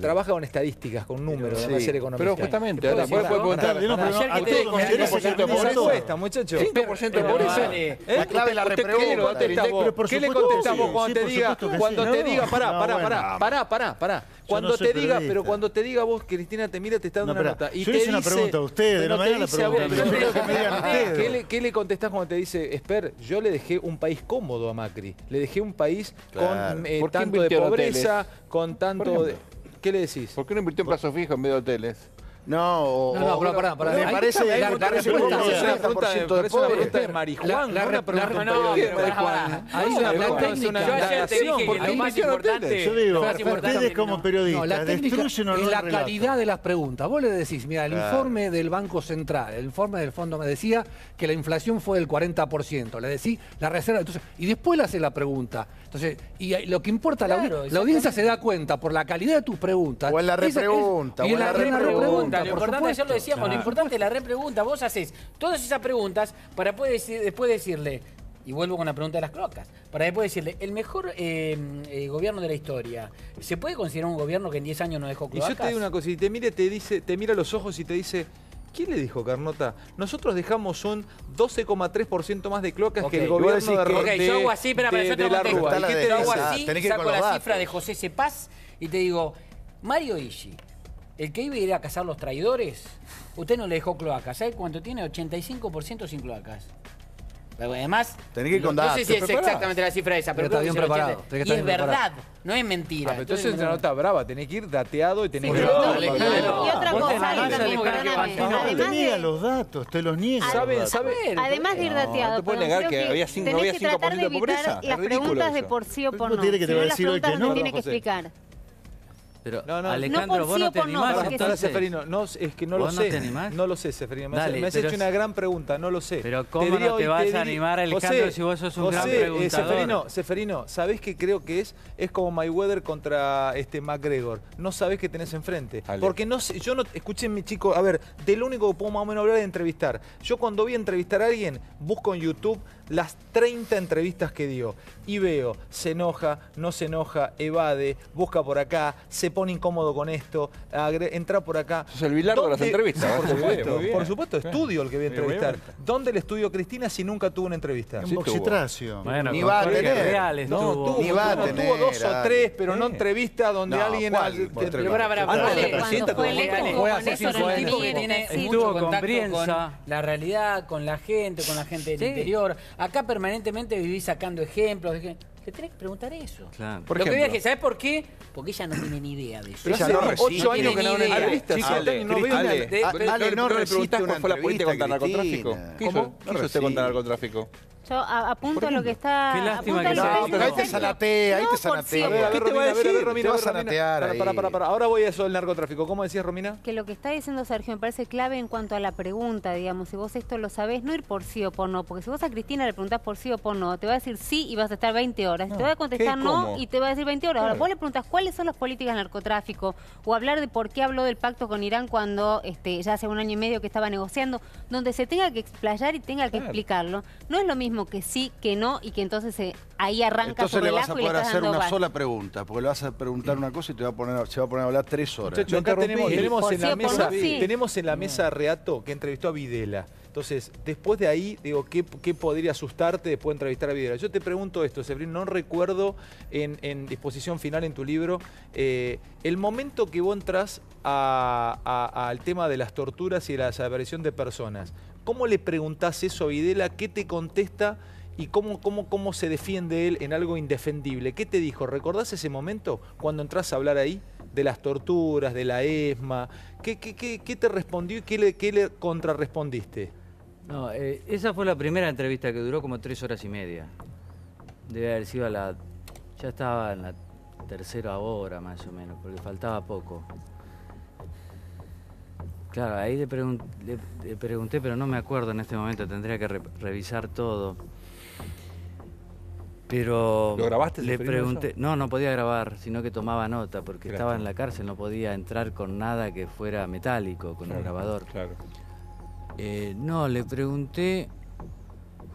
Speaker 1: trabaja con estadísticas, con números,
Speaker 3: Sí,
Speaker 1: no va a ser economista.
Speaker 6: pero justamente,
Speaker 1: Puede
Speaker 6: ahora,
Speaker 1: decir,
Speaker 6: puede
Speaker 1: pará,
Speaker 7: preguntarle, no,
Speaker 1: pará,
Speaker 7: pero
Speaker 1: pará.
Speaker 7: a
Speaker 1: Usted-
Speaker 7: todos los
Speaker 1: usted-
Speaker 7: intereses
Speaker 1: ¿Por
Speaker 7: que
Speaker 1: qué
Speaker 7: tenés todo.
Speaker 1: cuesta, muchacho?
Speaker 6: 5% de
Speaker 4: Pero
Speaker 6: pobreza.
Speaker 4: vale.
Speaker 3: La clave de la
Speaker 1: ¿Usted qué le
Speaker 3: repregunta.
Speaker 1: contestás vos?
Speaker 7: Pero por
Speaker 1: ¿Qué le
Speaker 7: supuesto
Speaker 1: contestás
Speaker 7: que
Speaker 1: vos
Speaker 7: sí.
Speaker 1: cuando
Speaker 7: Sí,
Speaker 1: te
Speaker 7: por
Speaker 1: diga,
Speaker 7: supuesto que
Speaker 1: cuando
Speaker 7: sí.
Speaker 1: te
Speaker 7: No,
Speaker 1: diga, pará,
Speaker 7: no,
Speaker 1: pará,
Speaker 7: bueno.
Speaker 1: pará, cuando
Speaker 7: no
Speaker 1: te
Speaker 7: soy
Speaker 1: diga, pero
Speaker 7: periodista.
Speaker 1: cuando te diga vos, Cristina te mira, te está dando
Speaker 7: No,
Speaker 1: una
Speaker 7: pará,
Speaker 1: nota y
Speaker 7: yo
Speaker 1: te
Speaker 7: hice una
Speaker 1: dice,
Speaker 7: pregunta a ustedes,
Speaker 1: pero
Speaker 7: no me
Speaker 1: te
Speaker 7: hagan la
Speaker 1: dice a vos,
Speaker 7: pregunta a mí,
Speaker 1: pero-
Speaker 7: yo quiero que me digan ustedes.
Speaker 1: ¿Qué le contestás cuando te dice, Esper, yo le dejé un país cómodo a Macri, le dejé un país
Speaker 3: Claro.
Speaker 1: con
Speaker 6: ¿Por qué
Speaker 1: tanto de
Speaker 6: invirtió en
Speaker 1: pobreza,
Speaker 6: hoteles?
Speaker 1: con tanto de... ¿Qué le decís?
Speaker 6: ¿Por qué no invirtió en plazo fijo en vez de hoteles?
Speaker 3: No,
Speaker 5: No, pero pará.
Speaker 3: Me
Speaker 5: Ahí
Speaker 3: parece
Speaker 5: está,
Speaker 3: que
Speaker 5: la
Speaker 3: parece que
Speaker 5: pregunta
Speaker 3: vos
Speaker 5: es
Speaker 3: tenés
Speaker 5: una
Speaker 3: un 30% de
Speaker 1: parece una
Speaker 3: pobres.
Speaker 1: pregunta de marihuana,
Speaker 5: La-
Speaker 1: no una pregunta
Speaker 5: la-
Speaker 1: de
Speaker 5: no,
Speaker 1: periodismo.
Speaker 4: pero
Speaker 5: Ahí
Speaker 1: Es una
Speaker 5: la
Speaker 1: pregunta,
Speaker 5: técnica-
Speaker 1: es una
Speaker 4: Yo ayer te dije
Speaker 1: indagación,
Speaker 4: que
Speaker 1: porque
Speaker 4: lo más
Speaker 1: invirtió en
Speaker 4: importante...
Speaker 1: hoteles.
Speaker 7: Yo digo,
Speaker 4: lo más importante
Speaker 7: ustedes como
Speaker 4: no.
Speaker 7: periodistas,
Speaker 5: No, la técnica
Speaker 7: destruyen o no
Speaker 5: es
Speaker 7: el
Speaker 5: la
Speaker 7: relato.
Speaker 5: calidad de las preguntas. Vos le decís, mira, el
Speaker 3: Claro.
Speaker 5: informe del Banco Central, el informe del Fondo me decía que la inflación fue del 40%. Le decís la reserva, entonces, y después le hace la pregunta. Entonces, y lo que importa,
Speaker 4: Claro,
Speaker 5: la audiencia se da cuenta por la calidad de tus preguntas.
Speaker 3: O en la
Speaker 5: Esa es-
Speaker 3: repregunta,
Speaker 5: y
Speaker 3: o en la
Speaker 4: Repregunta, lo
Speaker 5: por
Speaker 4: importante, ayer
Speaker 5: supuesto.
Speaker 4: lo decíamos, lo
Speaker 8: Claro.
Speaker 4: importante es la repregunta. Vos haces todas esas preguntas para poder después decirle, y vuelvo con la pregunta de las cloacas, para después decirle, el mejor gobierno de la historia, ¿se puede considerar un gobierno que en 10 años no dejó
Speaker 1: Y
Speaker 4: cloacas?
Speaker 1: yo te digo una cosa, y te mira a los ojos y te dice, ¿quién le dijo, Carnota? Nosotros dejamos un 12,3% más de cloacas
Speaker 4: Ok,
Speaker 1: que el
Speaker 4: vos
Speaker 1: gobierno
Speaker 3: decís que-
Speaker 4: Ok, yo hago así, pero yo te
Speaker 1: de la
Speaker 4: contesto.
Speaker 1: Rúa.
Speaker 3: Está
Speaker 1: ¿Y
Speaker 3: la
Speaker 1: qué
Speaker 3: de
Speaker 1: te
Speaker 4: Yo hago
Speaker 1: dice?
Speaker 3: esa.
Speaker 4: así,
Speaker 3: Tenés que ir
Speaker 4: saco
Speaker 3: con los
Speaker 4: la
Speaker 3: datos.
Speaker 4: cifra de José Cepaz y te digo, Mario Ishi, el que iba a ir a cazar los traidores, usted no le dejó cloacas. ¿Sabe cuánto tiene? 85% sin cloacas. Pero además,
Speaker 3: Tenés que ir con
Speaker 4: no sé
Speaker 3: datos.
Speaker 4: si es
Speaker 6: Preparado.
Speaker 4: exactamente la cifra esa, pero
Speaker 5: Está
Speaker 4: creo que
Speaker 5: bien
Speaker 4: es el
Speaker 5: preparado,
Speaker 4: 80.
Speaker 5: tenés que
Speaker 4: Y
Speaker 5: estar
Speaker 4: es
Speaker 5: bien
Speaker 4: verdad,
Speaker 5: preparado.
Speaker 4: no es mentira.
Speaker 1: Pero entonces es una nota brava, tenés que ir dateado y tenés
Speaker 4: Sí,
Speaker 1: que...
Speaker 4: pero
Speaker 1: No,
Speaker 4: no,
Speaker 2: Y otra
Speaker 8: Vos
Speaker 2: cosa,
Speaker 8: tenés
Speaker 2: ahí
Speaker 8: más
Speaker 2: también,
Speaker 8: de
Speaker 2: perdóname,
Speaker 8: no
Speaker 7: Te
Speaker 2: además
Speaker 7: niega
Speaker 2: de...
Speaker 7: los datos, te los niega.
Speaker 1: ¿Sabe?
Speaker 2: Además de ir dateado,
Speaker 6: no te puedes
Speaker 2: perdón,
Speaker 6: negar
Speaker 2: creo
Speaker 6: que había cinco-
Speaker 2: tenés
Speaker 6: no había
Speaker 2: que tratar
Speaker 6: 5%
Speaker 2: de
Speaker 6: de pobreza.
Speaker 2: evitar
Speaker 6: Es
Speaker 2: las
Speaker 6: ridículo
Speaker 2: preguntas de
Speaker 6: eso.
Speaker 2: por sí o por
Speaker 7: ¿Cómo
Speaker 2: no.
Speaker 7: tiene que te
Speaker 2: Si
Speaker 7: va
Speaker 2: no,
Speaker 7: a
Speaker 2: las
Speaker 7: decir hoy
Speaker 2: preguntas
Speaker 7: que
Speaker 2: no
Speaker 7: no?
Speaker 2: tiene que
Speaker 1: José.
Speaker 2: explicar.
Speaker 8: Pero,
Speaker 1: No, no,
Speaker 8: Alejandro,
Speaker 2: no por
Speaker 8: vos
Speaker 2: sí
Speaker 8: no
Speaker 2: o
Speaker 8: te
Speaker 2: por no,
Speaker 8: animás
Speaker 2: porque
Speaker 1: Para
Speaker 8: entonces.
Speaker 1: Seferino, no, es que no lo
Speaker 8: ¿Vos no
Speaker 1: sé.
Speaker 8: te animás?
Speaker 1: No lo sé, Seferino. Me
Speaker 8: Dale,
Speaker 1: has
Speaker 8: pero
Speaker 1: hecho una gran pregunta, no lo sé.
Speaker 8: Pero ¿cómo no te vas a animar, Alejandro, si vos sos un gran preguntador?
Speaker 1: Seferino, ¿sabés qué creo que es? Es como Mayweather contra McGregor. No sabés qué tenés enfrente.
Speaker 6: Ale.
Speaker 1: Porque no sé, yo no, escúchenme chicos, a ver, de lo único que puedo más o menos hablar es de entrevistar. Yo cuando voy a entrevistar a alguien, busco en YouTube las 30 entrevistas que dio y veo, se enoja, no se enoja, evade, busca por acá, se pone incómodo con esto, entra por acá.
Speaker 6: Sos el Bilardo de las
Speaker 1: ¿Dónde-
Speaker 6: entrevistas,
Speaker 1: Por
Speaker 6: muy bien,
Speaker 1: supuesto,
Speaker 6: muy bien.
Speaker 1: por supuesto, estudio el que voy a
Speaker 6: Muy
Speaker 1: entrevistar.
Speaker 6: bien.
Speaker 1: ¿Dónde le estudió Cristina si nunca tuvo una entrevista?
Speaker 7: En
Speaker 6: Sí,
Speaker 7: Boxitracio.
Speaker 8: Bueno,
Speaker 3: Ni
Speaker 8: con
Speaker 3: va a
Speaker 8: Jorge
Speaker 3: tener.
Speaker 8: Reales
Speaker 1: No,
Speaker 8: tuvo.
Speaker 3: Ni va a
Speaker 1: no,
Speaker 3: tener,
Speaker 1: tuvo 2 o
Speaker 3: Ale.
Speaker 1: 3, pero no entrevistas donde
Speaker 3: No,
Speaker 1: alguien...
Speaker 3: ¿cuál?
Speaker 4: Pero para,
Speaker 1: Ah, no,
Speaker 4: Ale,
Speaker 1: la presidenta
Speaker 2: Cuando fue
Speaker 1: tuvo-
Speaker 2: electo,
Speaker 4: Ale,
Speaker 2: con
Speaker 5: fue
Speaker 2: eso
Speaker 5: hace
Speaker 2: no
Speaker 5: 5
Speaker 2: le
Speaker 5: años.
Speaker 4: tipo que
Speaker 2: niega,
Speaker 4: tiene
Speaker 2: sí.
Speaker 4: mucho
Speaker 8: Estuvo con
Speaker 4: contacto
Speaker 8: Brienza.
Speaker 4: con la realidad, con la gente del interior. Acá permanentemente vivís sacando ejemplos. Le tenés que preguntar eso.
Speaker 8: Claro.
Speaker 6: Por
Speaker 4: Lo que voy a
Speaker 6: ejemplo.
Speaker 4: decir, ¿sabes por qué? Porque ella no tiene ni idea de eso.
Speaker 1: Pero
Speaker 3: Ella
Speaker 1: hace
Speaker 3: no
Speaker 1: 8
Speaker 3: resiste.
Speaker 1: años que no
Speaker 4: tiene
Speaker 1: ven
Speaker 4: ni idea.
Speaker 1: entrevistas.
Speaker 6: Chicos,
Speaker 1: Ale, no veo una-
Speaker 6: Ale,
Speaker 4: de-
Speaker 3: Ale, no
Speaker 6: le
Speaker 3: resiste
Speaker 6: preguntás
Speaker 3: una
Speaker 6: cuál fue la política
Speaker 3: entrevista,
Speaker 6: contra el narcotráfico.
Speaker 3: Cristina.
Speaker 6: ¿Qué
Speaker 1: ¿Cómo?
Speaker 6: hizo usted contra el narcotráfico?
Speaker 2: Yo apunto a lo que está...
Speaker 8: Qué lástima
Speaker 2: apunto a
Speaker 8: que
Speaker 2: lo
Speaker 8: sea
Speaker 2: que
Speaker 3: No,
Speaker 2: dice
Speaker 3: pero ahí te
Speaker 2: Sergio.
Speaker 3: sanatea, ahí
Speaker 2: No,
Speaker 3: te
Speaker 2: por
Speaker 3: sanatea.
Speaker 2: sí.
Speaker 1: A ver,
Speaker 3: ¿Qué te va
Speaker 1: Romina,
Speaker 3: a decir?
Speaker 1: Romina,
Speaker 3: Te vas a
Speaker 1: Romina.
Speaker 3: sanatear ahí.
Speaker 1: Para. Ahora voy a eso del narcotráfico. ¿Cómo decías, Romina?
Speaker 2: Que lo que está diciendo Sergio me parece clave en cuanto a la pregunta, digamos, si vos esto lo sabés, no ir por sí o por no, porque si vos a Cristina le preguntás por sí o por no, te va a decir sí y vas a estar 20 horas, te va a contestar
Speaker 6: ¿qué?
Speaker 2: no
Speaker 6: ¿Cómo?
Speaker 2: y te va a decir 20 horas. Ahora, vos le preguntás cuáles son las políticas del narcotráfico o hablar de por qué habló del pacto con Irán cuando ya hace 1 año y medio que estaba negociando, donde se tenga que explayar y tenga que explicarlo. No es lo mismo que sí, que no y que entonces ahí arranca
Speaker 3: Entonces
Speaker 2: su
Speaker 3: le vas a
Speaker 2: relajo y le
Speaker 3: poder
Speaker 2: estás
Speaker 3: hacer
Speaker 2: dando
Speaker 3: una
Speaker 2: base.
Speaker 3: sola pregunta, porque le vas a preguntar una cosa y se va a poner a hablar 3 horas.
Speaker 1: Muchachos, acá tenemos
Speaker 2: Por
Speaker 1: en
Speaker 2: sí
Speaker 1: la
Speaker 2: o por
Speaker 1: mesa,
Speaker 2: no, sí.
Speaker 1: tenemos en la mesa a Reato que entrevistó a Videla. Entonces, después de ahí, digo, ¿qué podría asustarte después de entrevistar a Videla? Yo te pregunto esto, Sebrino, no recuerdo en disposición final en tu libro, el momento que vos entras al tema de las torturas y de la desaparición de personas. ¿Cómo le preguntás eso a Videla? ¿Qué te contesta? ¿Y cómo se defiende él en algo indefendible? ¿Qué te dijo? ¿Recordás ese momento cuando entras a hablar ahí? De las torturas, de la ESMA. ¿Qué te respondió y qué le contrarrespondiste?
Speaker 8: No, esa fue la primera entrevista que duró como 3 horas y media. Debe haber sido ya estaba en la 3ª hora más o menos, porque faltaba poco. Claro, ahí le pregunté, pero no me acuerdo en este momento, tendría que revisar todo. Pero
Speaker 6: ¿Lo grabaste?
Speaker 8: le
Speaker 6: Seferino,
Speaker 8: pregunté,
Speaker 6: eso?
Speaker 8: no podía grabar, sino que tomaba nota, porque
Speaker 6: Claro.
Speaker 8: estaba en la cárcel, no podía entrar con nada que fuera metálico, con el grabador.
Speaker 6: Claro.
Speaker 8: No, le pregunté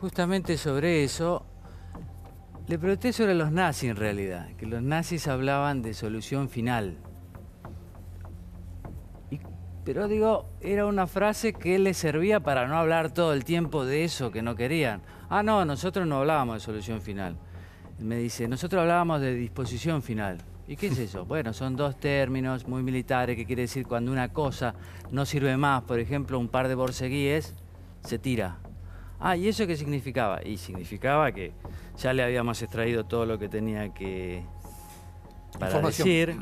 Speaker 8: justamente sobre eso. Le pregunté sobre los nazis en realidad, que los nazis hablaban de solución final. Pero digo, era una frase que le servía para no hablar todo el tiempo de eso que no querían. Ah, no, nosotros no hablábamos de solución final. Él me dice, nosotros hablábamos de disposición final. ¿Y qué es eso? Bueno, son 2 términos muy militares, que quiere decir cuando una cosa no sirve más, por ejemplo, un par de borceguíes, se tira. Ah, ¿y eso qué significaba? Y significaba que ya le habíamos extraído todo lo que tenía que para
Speaker 5: Información.
Speaker 8: decir,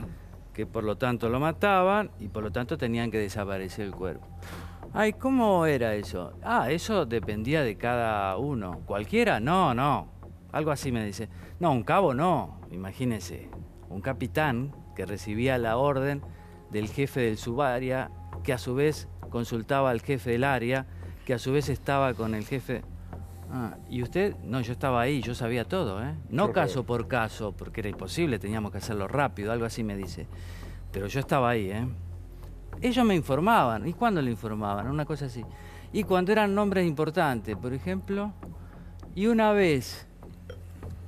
Speaker 8: que por lo tanto lo mataban y por lo tanto tenían que desaparecer el cuerpo. Ay, ¿cómo era eso? Ah, eso dependía de cada uno. ¿Cualquiera? No. Algo así me dice. No, un cabo no, imagínese. Un capitán que recibía la orden del jefe del subárea, que a su vez consultaba al jefe del área, que a su vez estaba con el jefe... Ah, ¿y usted? No, yo estaba ahí, yo sabía todo, ¿eh? No caso por caso, porque era imposible, teníamos que hacerlo rápido, algo así me dice. Pero yo estaba ahí, ¿eh? Ellos me informaban. ¿Y cuándo le informaban? Una cosa así. Y cuando eran nombres importantes, por ejemplo. Y una vez,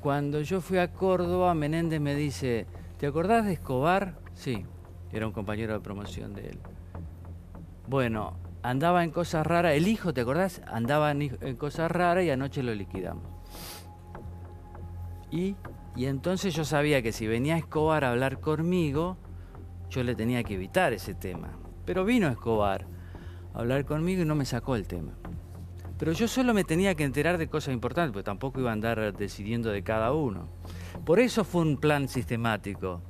Speaker 8: cuando yo fui a Córdoba, Menéndez me dice, ¿te acordás de Escobar? Sí, era un compañero de promoción de él. Bueno, andaba en cosas raras. El hijo, ¿te acordás? Andaba en cosas raras y anoche lo liquidamos. Y entonces yo sabía que si venía Escobar a hablar conmigo, yo le tenía que evitar ese tema. Pero vino Escobar a hablar conmigo y no me sacó el tema. Pero yo solo me tenía que enterar de cosas importantes, porque tampoco iba a andar decidiendo de cada uno. Por eso fue un plan sistemático.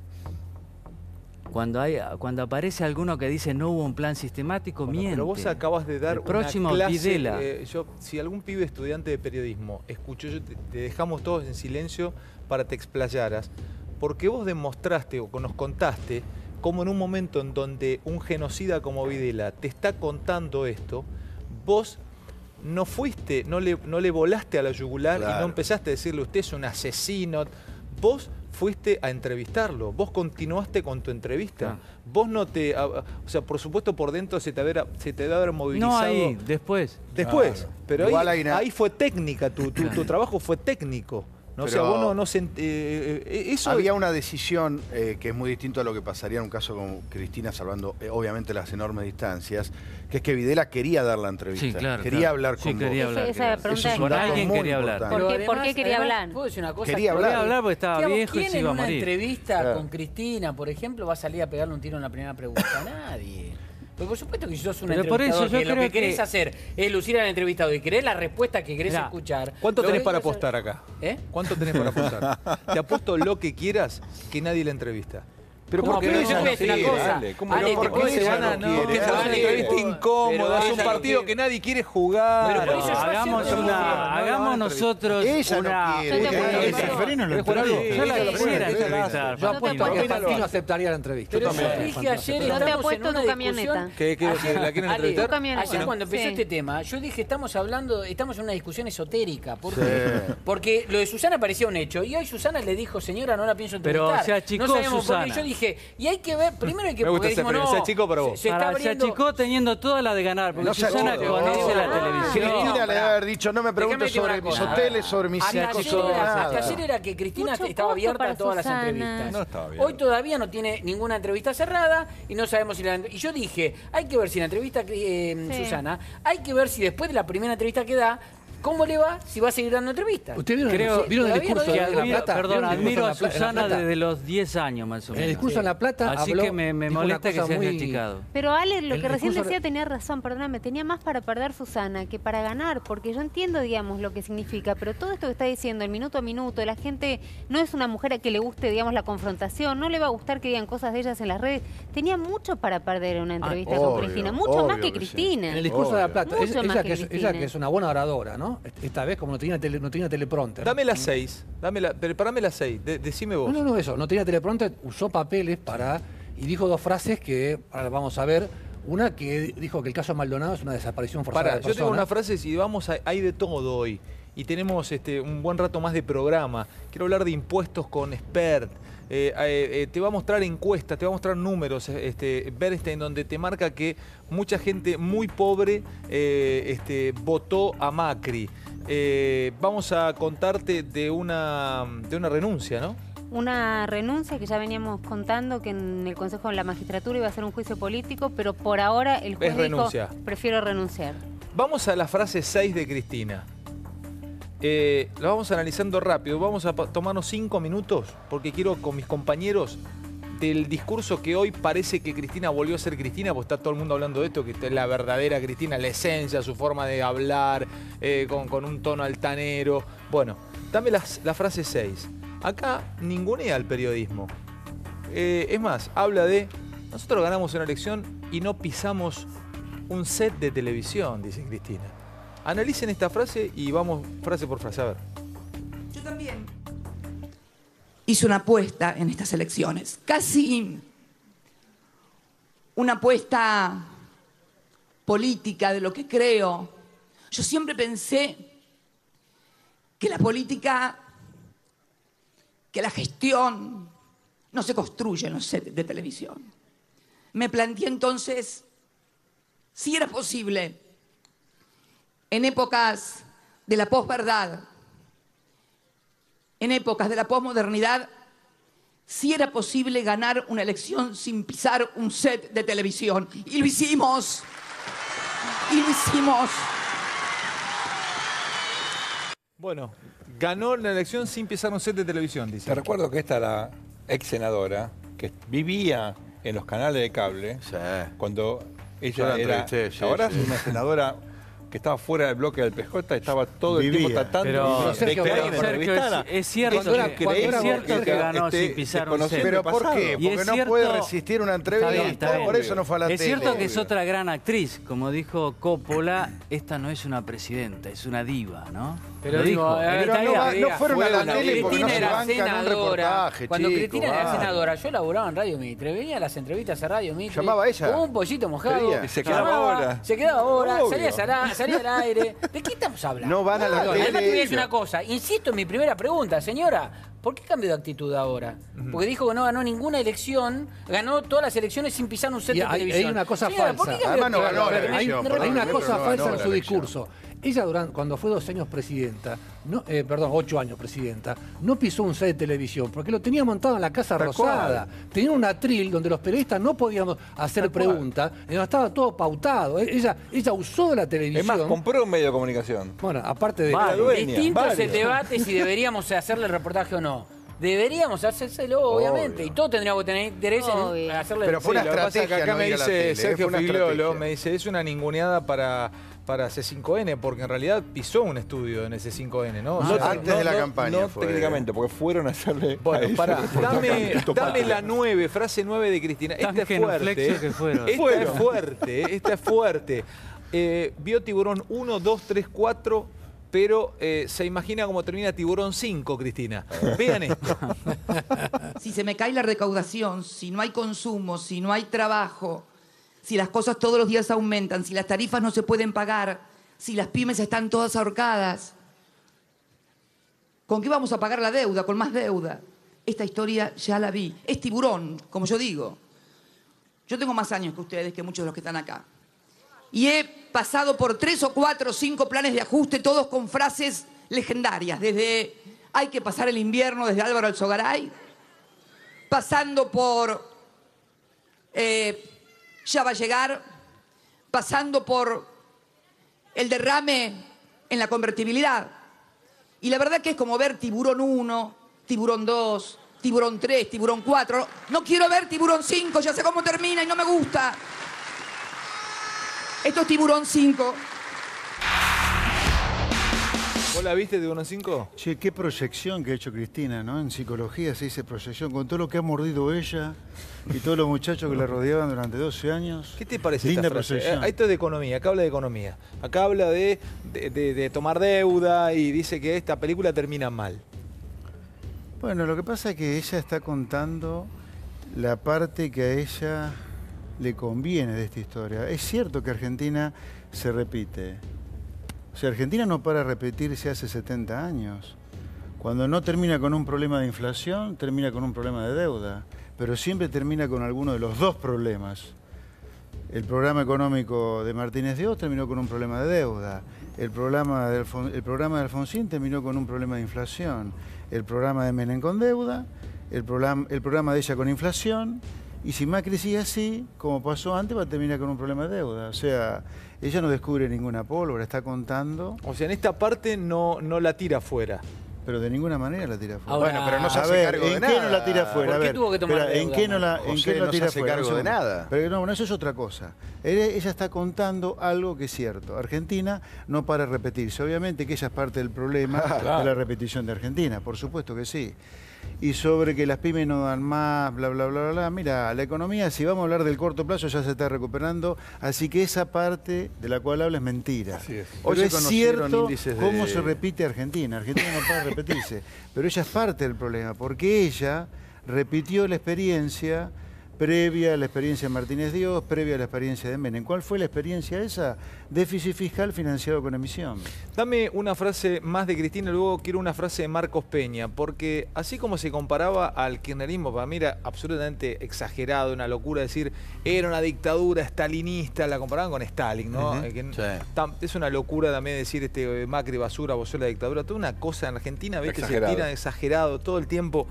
Speaker 8: Cuando aparece alguno que dice no hubo un plan sistemático,
Speaker 1: Bueno,
Speaker 8: miente.
Speaker 1: pero vos acabas de dar
Speaker 8: El próximo
Speaker 1: una clase,
Speaker 8: Videla.
Speaker 1: Si algún pibe estudiante de periodismo escuchó, te dejamos todos en silencio para te explayaras, porque vos demostraste o nos contaste cómo en un momento en donde un genocida como Videla te está contando esto, vos no fuiste, no le volaste a la yugular y
Speaker 3: Claro.
Speaker 1: no empezaste a decirle usted es un asesino. Vos fuiste a entrevistarlo, vos continuaste con tu entrevista. Vos no te... O sea, por supuesto por dentro se te debe haber movilizado...
Speaker 8: No ahí, después.
Speaker 1: Después,
Speaker 3: Claro.
Speaker 1: pero
Speaker 3: Igual
Speaker 1: ahí,
Speaker 3: hay una-
Speaker 1: ahí fue técnica, tu trabajo fue técnico. ¿no? O sea,
Speaker 3: Pero
Speaker 1: vos no eso
Speaker 3: había una decisión que es muy distinto a lo que pasaría en un caso como Cristina, salvando obviamente las enormes distancias, que es que Videla quería dar la entrevista.
Speaker 8: Sí, claro.
Speaker 3: Quería
Speaker 8: claro.
Speaker 3: hablar
Speaker 8: Sí,
Speaker 3: con
Speaker 8: quería
Speaker 3: vos.
Speaker 8: hablar.
Speaker 2: Esa
Speaker 8: quería
Speaker 2: pregunta
Speaker 3: Eso es
Speaker 2: es
Speaker 3: un
Speaker 8: Con
Speaker 3: dato
Speaker 8: alguien
Speaker 3: muy
Speaker 8: quería hablar.
Speaker 3: importante.
Speaker 2: ¿Por
Speaker 4: Pero
Speaker 2: qué quería hablar?
Speaker 4: ¿Puedo decir una cosa?
Speaker 3: Quería
Speaker 4: Que-
Speaker 3: hablar.
Speaker 8: Quería hablar porque estaba
Speaker 4: Digamos,
Speaker 8: viejo y
Speaker 4: ¿quién
Speaker 8: se
Speaker 4: en
Speaker 8: iba a
Speaker 4: una
Speaker 8: morir.
Speaker 4: entrevista
Speaker 3: Claro.
Speaker 4: con Cristina, por ejemplo, va a salir a pegarle un tiro en la primera pregunta? Nadie. Porque por supuesto que si sos un
Speaker 8: Pero por
Speaker 4: entrevistador
Speaker 8: eso yo
Speaker 4: que lo
Speaker 8: creo
Speaker 4: que querés
Speaker 8: que-
Speaker 4: hacer es lucir al entrevistado y querés la respuesta que querés
Speaker 8: Mirá,
Speaker 4: escuchar.
Speaker 1: ¿Cuánto
Speaker 4: lo
Speaker 1: tenés
Speaker 4: que
Speaker 1: para
Speaker 4: hay que hacer-
Speaker 1: apostar acá?
Speaker 4: ¿Eh?
Speaker 1: ¿Cuánto tenés para apostar? Te apuesto lo que quieras que nadie la entrevista.
Speaker 3: Pero
Speaker 4: No,
Speaker 3: ¿por qué
Speaker 4: pero
Speaker 3: ella
Speaker 4: yo te voy a
Speaker 3: no
Speaker 4: decir una
Speaker 3: quiere?
Speaker 4: cosa.
Speaker 6: Ale, ¿cómo
Speaker 4: Ale,
Speaker 6: no?
Speaker 4: te
Speaker 3: ¿Por
Speaker 4: puedo
Speaker 3: qué
Speaker 4: decir
Speaker 3: ella
Speaker 4: una
Speaker 3: no quiere?
Speaker 1: Que es una
Speaker 4: Ale,
Speaker 1: entrevista
Speaker 4: pero
Speaker 1: incómoda, es un
Speaker 4: ella
Speaker 1: partido
Speaker 4: no
Speaker 1: que nadie quiere jugar.
Speaker 4: Pero por eso yo
Speaker 8: Hagamos
Speaker 4: ayer te dije,
Speaker 8: hagamos nosotros
Speaker 7: Ella
Speaker 8: una...
Speaker 7: no quiere.
Speaker 2: Yo te apuesto.
Speaker 7: El Ceferino lo entró.
Speaker 8: Yo la
Speaker 1: Sí,
Speaker 8: quisiera
Speaker 1: sí,
Speaker 8: entrevistar.
Speaker 5: Yo apuesto a que
Speaker 2: apuesto.
Speaker 5: Fantino aceptaría la entrevista.
Speaker 4: Pero
Speaker 5: Yo
Speaker 4: yo dije ayer,
Speaker 2: Yo te
Speaker 4: estamos
Speaker 2: apuesto
Speaker 4: en una
Speaker 2: tu camioneta.
Speaker 4: discusión.
Speaker 1: ¿Que la quieren
Speaker 4: Ale,
Speaker 1: entrevistar?
Speaker 2: Tu camioneta.
Speaker 4: ayer cuando empezó
Speaker 2: Sí.
Speaker 4: este tema, yo dije, estamos en una discusión esotérica. ¿Por qué? Porque lo de Susana parecía un hecho. Y hoy Susana le dijo, señora, no la pienso
Speaker 8: Pero
Speaker 4: entrevistar.
Speaker 8: se achicó
Speaker 4: no sabemos por qué.
Speaker 8: Susana.
Speaker 4: Yo dije, y hay que ver, primero hay que...
Speaker 1: Me gusta
Speaker 4: porque
Speaker 1: ese
Speaker 4: dijimos,
Speaker 1: premio, se achicó para vos.
Speaker 4: Se está
Speaker 8: Se
Speaker 4: abriendo...
Speaker 8: achicó teniendo toda la de ganar, porque
Speaker 3: No se
Speaker 8: Susana
Speaker 3: achicó.
Speaker 8: conoce la
Speaker 4: No.
Speaker 8: televisión.
Speaker 3: Cristina le debe haber dicho, no me
Speaker 4: Déjame
Speaker 3: preguntes
Speaker 4: decir
Speaker 3: sobre
Speaker 4: una
Speaker 3: mis
Speaker 4: cosa.
Speaker 3: hoteles, sobre mis
Speaker 4: Hasta
Speaker 3: hijos,
Speaker 4: ayer
Speaker 3: sobre
Speaker 4: era-
Speaker 3: nada.
Speaker 4: hasta ayer era que Cristina
Speaker 2: Mucho
Speaker 4: estaba
Speaker 2: costo
Speaker 4: abierta
Speaker 2: para
Speaker 4: a todas las
Speaker 2: Susana.
Speaker 4: entrevistas.
Speaker 6: No estaba abierta.
Speaker 4: Hoy todavía no tiene ninguna entrevista cerrada y no sabemos si y yo dije, hay que ver si la entrevista Susana, hay que ver si después de la primera entrevista que da, cómo le va, si va a seguir dando entrevistas.
Speaker 5: ¿Ustedes
Speaker 8: Creo-
Speaker 5: vieron el
Speaker 4: todavía
Speaker 5: discurso
Speaker 4: no
Speaker 5: de
Speaker 4: digo-
Speaker 5: La Plata?
Speaker 8: Perdón,
Speaker 5: ¿Vieron el discurso
Speaker 8: admiro a
Speaker 5: en La
Speaker 8: Susana
Speaker 5: Plata?
Speaker 8: desde los 10 años más o
Speaker 5: En
Speaker 8: menos.
Speaker 5: el discurso en La Plata
Speaker 8: Así
Speaker 5: habló,
Speaker 8: que me
Speaker 5: dijo una
Speaker 8: molesta que
Speaker 5: cosa
Speaker 8: se haya
Speaker 5: muy-
Speaker 8: achicado.
Speaker 2: Pero Ale, lo
Speaker 5: El
Speaker 2: que recién
Speaker 5: discurso-
Speaker 2: decía tenía razón, perdóname, tenía más para perder Susana que para ganar, porque yo entiendo, digamos, lo que significa, pero todo esto que está diciendo, el minuto a minuto, la gente no es una mujer a que le guste, digamos, la confrontación, no le va a gustar que digan cosas de ellas en las redes. Tenía mucho para perder en una entrevista con
Speaker 3: obvio,
Speaker 2: Cristina, mucho más
Speaker 3: obvio
Speaker 2: que
Speaker 3: que sí.
Speaker 2: Cristina.
Speaker 5: En el discurso de La
Speaker 3: Obvio.
Speaker 5: Plata,
Speaker 2: Mucho más
Speaker 5: ella,
Speaker 2: que
Speaker 5: que es,
Speaker 2: Cristina.
Speaker 5: ella que es una buena oradora, ¿no? Esta vez, como no tenía teleprompter.
Speaker 1: Dame las 6. Preparame las 6. Decime vos.
Speaker 5: No, eso, no tenía teleprompter, usó papeles y dijo dos frases que ahora vamos a ver. Una que dijo que el caso Maldonado es una desaparición forzada
Speaker 1: Pará,
Speaker 5: de
Speaker 1: yo tengo
Speaker 5: personas.
Speaker 1: unas frases y hay de todo hoy. Y tenemos un buen rato más de programa. Quiero hablar de impuestos con expert. Te va a mostrar encuestas, te va a mostrar números, ver en donde te marca que mucha gente muy pobre votó a Macri. Vamos a contarte de una renuncia, ¿no?
Speaker 2: Una renuncia que ya veníamos contando que en el Consejo de la Magistratura iba a ser un juicio político, pero por ahora el juez
Speaker 1: Es
Speaker 2: dijo,
Speaker 1: renuncia.
Speaker 2: prefiero renunciar.
Speaker 1: Vamos a la frase 6 de Cristina. La vamos analizando rápido. Vamos a tomarnos 5 minutos porque quiero con mis compañeros del discurso que hoy parece que Cristina volvió a ser Cristina, porque está todo el mundo hablando de esto, que es la verdadera Cristina, la esencia, su forma de hablar, con un tono altanero. Bueno, dame la frase 6. Acá ningunea al periodismo. Es más, habla de, nosotros ganamos una elección y no pisamos un set de televisión, dice Cristina. Analicen esta frase y vamos frase por frase. A ver.
Speaker 9: Yo también hice una apuesta en estas elecciones, casi una apuesta política de lo que creo. Yo siempre pensé que la política, que la gestión no se construye en los sets de televisión. Me planteé entonces si era posible, en épocas de la posverdad, en épocas de la posmodernidad, si era posible ganar una elección sin pisar un set de televisión. Y lo hicimos. Y lo hicimos.
Speaker 1: Bueno, ganó la elección sin pisar un set de televisión, dice.
Speaker 6: Te recuerdo que esta era ex senadora que vivía en los canales de cable
Speaker 3: Sí.
Speaker 6: cuando
Speaker 3: Yo
Speaker 6: ella
Speaker 3: la
Speaker 6: era.
Speaker 3: entrevisté, sí,
Speaker 6: ahora
Speaker 3: sí.
Speaker 6: es una senadora que estaba fuera del bloque del PJ, estaba todo el
Speaker 3: Vivía.
Speaker 6: tiempo tratando
Speaker 8: Pero,
Speaker 6: de
Speaker 5: Sergio,
Speaker 6: que
Speaker 5: pero,
Speaker 6: alguien la
Speaker 8: Sergio,
Speaker 6: entrevistara.
Speaker 8: es cierto
Speaker 6: Cuando
Speaker 8: que-
Speaker 6: era-
Speaker 8: cuando
Speaker 6: creemos
Speaker 8: es cierto que ganó sin pisar un set.
Speaker 3: ¿Pero por
Speaker 6: pasado.
Speaker 3: qué?
Speaker 8: Y es
Speaker 3: Porque no
Speaker 8: cierto-
Speaker 3: puede resistir una entrevista.
Speaker 8: Está bien.
Speaker 3: Por eso no fue a la
Speaker 8: Es
Speaker 3: tele.
Speaker 8: cierto que es otra gran actriz. Como dijo Coppola, esta no es una presidenta, es una diva, ¿no?
Speaker 4: Pero
Speaker 8: Lo
Speaker 4: digo,
Speaker 8: dijo.
Speaker 3: Pero no fueron a la tele porque no
Speaker 4: Cristina
Speaker 3: se
Speaker 4: era
Speaker 3: bancan un
Speaker 4: senadora.
Speaker 3: reportaje,
Speaker 4: Cuando
Speaker 3: chico,
Speaker 4: Cristina era
Speaker 3: vale.
Speaker 4: senadora, yo laboraba en Radio Mitre, venía a las entrevistas a Radio Mitre.
Speaker 3: ¿Llamaba ella?
Speaker 4: Con un pollito mojado.
Speaker 3: Quería.
Speaker 6: Y se quedaba
Speaker 4: llamaba,
Speaker 6: ahora.
Speaker 4: Se quedaba ahora,
Speaker 6: Obvio.
Speaker 4: salía al aire. ¿De qué estamos hablando?
Speaker 3: No van a la
Speaker 4: Además
Speaker 3: tele.
Speaker 4: te voy a decir una cosa, insisto en mi primera pregunta, señora. ¿Por qué cambió de actitud ahora? Porque dijo que no ganó ninguna elección, ganó todas las elecciones sin pisar un set
Speaker 5: Y
Speaker 4: de televisión.
Speaker 5: hay una cosa
Speaker 4: Señora, ¿por
Speaker 5: falsa.
Speaker 4: qué cambió
Speaker 3: Además no
Speaker 4: de
Speaker 3: ganó
Speaker 4: actitud?
Speaker 3: la
Speaker 5: Hay,
Speaker 3: elección,
Speaker 5: hay
Speaker 3: perdón,
Speaker 5: una
Speaker 3: pero
Speaker 5: cosa
Speaker 3: no
Speaker 5: falsa
Speaker 3: ganó
Speaker 5: en
Speaker 3: la
Speaker 5: su
Speaker 3: elección.
Speaker 5: discurso. Ella cuando fue 2 años presidenta, 8 años presidenta, no pisó un set de televisión, porque lo tenía montado en la Casa
Speaker 6: Tal
Speaker 5: Rosada. Tenía un atril donde los periodistas no podíamos hacer preguntas, estaba todo pautado. Ella usó de la televisión.
Speaker 6: Es más, compró un medio de comunicación.
Speaker 5: Bueno, aparte de...
Speaker 6: Vale. dueña,
Speaker 4: Distinto es el
Speaker 6: varios.
Speaker 4: debate si deberíamos hacerle el reportaje o no. deberíamos hacérselo, obviamente.
Speaker 3: Obvio.
Speaker 4: Y todos tendríamos que tener interés
Speaker 2: Obvio.
Speaker 4: en hacerle...
Speaker 3: Pero fue una
Speaker 1: Sí, lo que pasa es que
Speaker 3: estrategia
Speaker 1: acá
Speaker 3: no
Speaker 1: me
Speaker 3: ir a la
Speaker 1: dice
Speaker 3: tele,
Speaker 1: Sergio
Speaker 3: fue una
Speaker 1: Figliolo,
Speaker 3: estrategia.
Speaker 1: me dice, es una ninguneada para C5N, porque en realidad pisó un estudio en C5N, ¿no? O sea,
Speaker 3: antes de la campaña
Speaker 6: No
Speaker 3: fue.
Speaker 6: técnicamente, porque fueron a hacerle.
Speaker 1: Bueno,
Speaker 6: a ese
Speaker 1: pará,
Speaker 6: reportaje.
Speaker 1: dame la 9, frase 9 de Cristina.
Speaker 8: Tan
Speaker 1: Esta es fuerte.
Speaker 8: genuflexio que fueron.
Speaker 1: Esta es fuerte. Vio Tiburón 1, 2, 3, 4, pero se imagina cómo termina Tiburón 5, Cristina. Vean esto.
Speaker 9: Si se me cae la recaudación, si no hay consumo, si no hay trabajo, si las cosas todos los días aumentan, si las tarifas no se pueden pagar, si las pymes están todas ahorcadas, ¿con qué vamos a pagar la deuda? Con más deuda. Esta historia ya la vi. Es Tiburón, como yo digo. Yo tengo más años que ustedes, que muchos de los que están acá. Y he pasado por 3 o 4 o 5 planes de ajuste, todos con frases legendarias. Desde hay que pasar el invierno, desde Álvaro Alzogaray, pasando por ya va a llegar, pasando por el derrame en la convertibilidad. Y la verdad que es como ver Tiburón 1, Tiburón 2, Tiburón 3, Tiburón 4. No quiero ver Tiburón 5, ya sé cómo termina y no me gusta. Esto es Tiburón 5.
Speaker 1: ¿Vos la viste, Tiburón 5?
Speaker 7: Che, qué proyección que ha hecho Cristina, ¿no? En psicología se dice proyección, con todo lo que ha mordido ella y todos los muchachos que la rodeaban durante 12 años.
Speaker 1: ¿Qué te parece
Speaker 7: Linda
Speaker 1: esta frase?
Speaker 7: proyección.
Speaker 1: Esto es de economía, acá habla de economía. Acá habla de tomar deuda y dice que esta película termina mal.
Speaker 7: Bueno, lo que pasa es que ella está contando la parte que a ella le conviene de esta historia. Es cierto que Argentina se repite. O sea, Argentina no para de repetirse hace 70 años. Cuando no termina con un problema de inflación, termina con un problema de deuda. Pero siempre termina con alguno de los dos problemas. El programa económico de Martínez de Oz terminó con un problema de deuda. El programa de Alfonsín terminó con un problema de inflación. El programa de Menem con deuda. El programa de ella con inflación. Y si Macri sigue así, como pasó antes, va a terminar con un problema de deuda. O sea, ella no descubre ninguna pólvora, está contando,
Speaker 1: O sea, en esta parte no la tira afuera.
Speaker 7: pero de ninguna manera la tira fuera.
Speaker 4: Ahora,
Speaker 3: Bueno, pero no se
Speaker 7: A
Speaker 3: hace
Speaker 7: ver,
Speaker 3: cargo de
Speaker 7: ¿en
Speaker 3: nada.
Speaker 7: qué no la tira fuera?
Speaker 4: ¿Por
Speaker 7: A
Speaker 4: qué
Speaker 7: ver,
Speaker 4: tuvo que tomar
Speaker 7: espera, ¿en
Speaker 4: deuda,
Speaker 7: qué no la,
Speaker 3: José,
Speaker 7: ¿en qué no
Speaker 3: no se
Speaker 7: tira
Speaker 3: hace
Speaker 7: fuera?
Speaker 3: cargo
Speaker 7: Un
Speaker 3: de
Speaker 7: segundo.
Speaker 3: nada.
Speaker 7: Pero no, bueno, eso es otra cosa. Ella está contando algo que es cierto. Argentina no para de repetirse. Obviamente que ella es parte del problema de la repetición de Argentina, por supuesto que sí. Y sobre que las pymes no dan más, bla, bla, bla, bla, bla. Mira, la economía, si vamos a hablar del corto plazo, ya se está recuperando. Así que esa parte de la cual habla es mentira.
Speaker 6: Así es.
Speaker 3: Hoy
Speaker 7: Pero
Speaker 3: se
Speaker 7: es
Speaker 3: conocieron
Speaker 7: cierto
Speaker 3: índices de-
Speaker 7: cómo se repite Argentina. Argentina no para de repetirse. Pero ella es parte del problema, porque ella repitió la experiencia previa a la experiencia de Martínez de Oz, previa a la experiencia de Menem. ¿Cuál fue la experiencia esa? Déficit fiscal financiado con emisión.
Speaker 1: Dame una frase más de Cristina, luego quiero una frase de Marcos Peña, porque así como se comparaba al kirchnerismo, para mí era absolutamente exagerado, una locura decir, era una dictadura estalinista, la comparaban con Stalin, ¿no? Es una locura también decir Macri basura, vos sos la dictadura, toda una cosa en Argentina, ¿ves? Que se
Speaker 6: Exagerado.
Speaker 1: tiran exagerado todo el tiempo.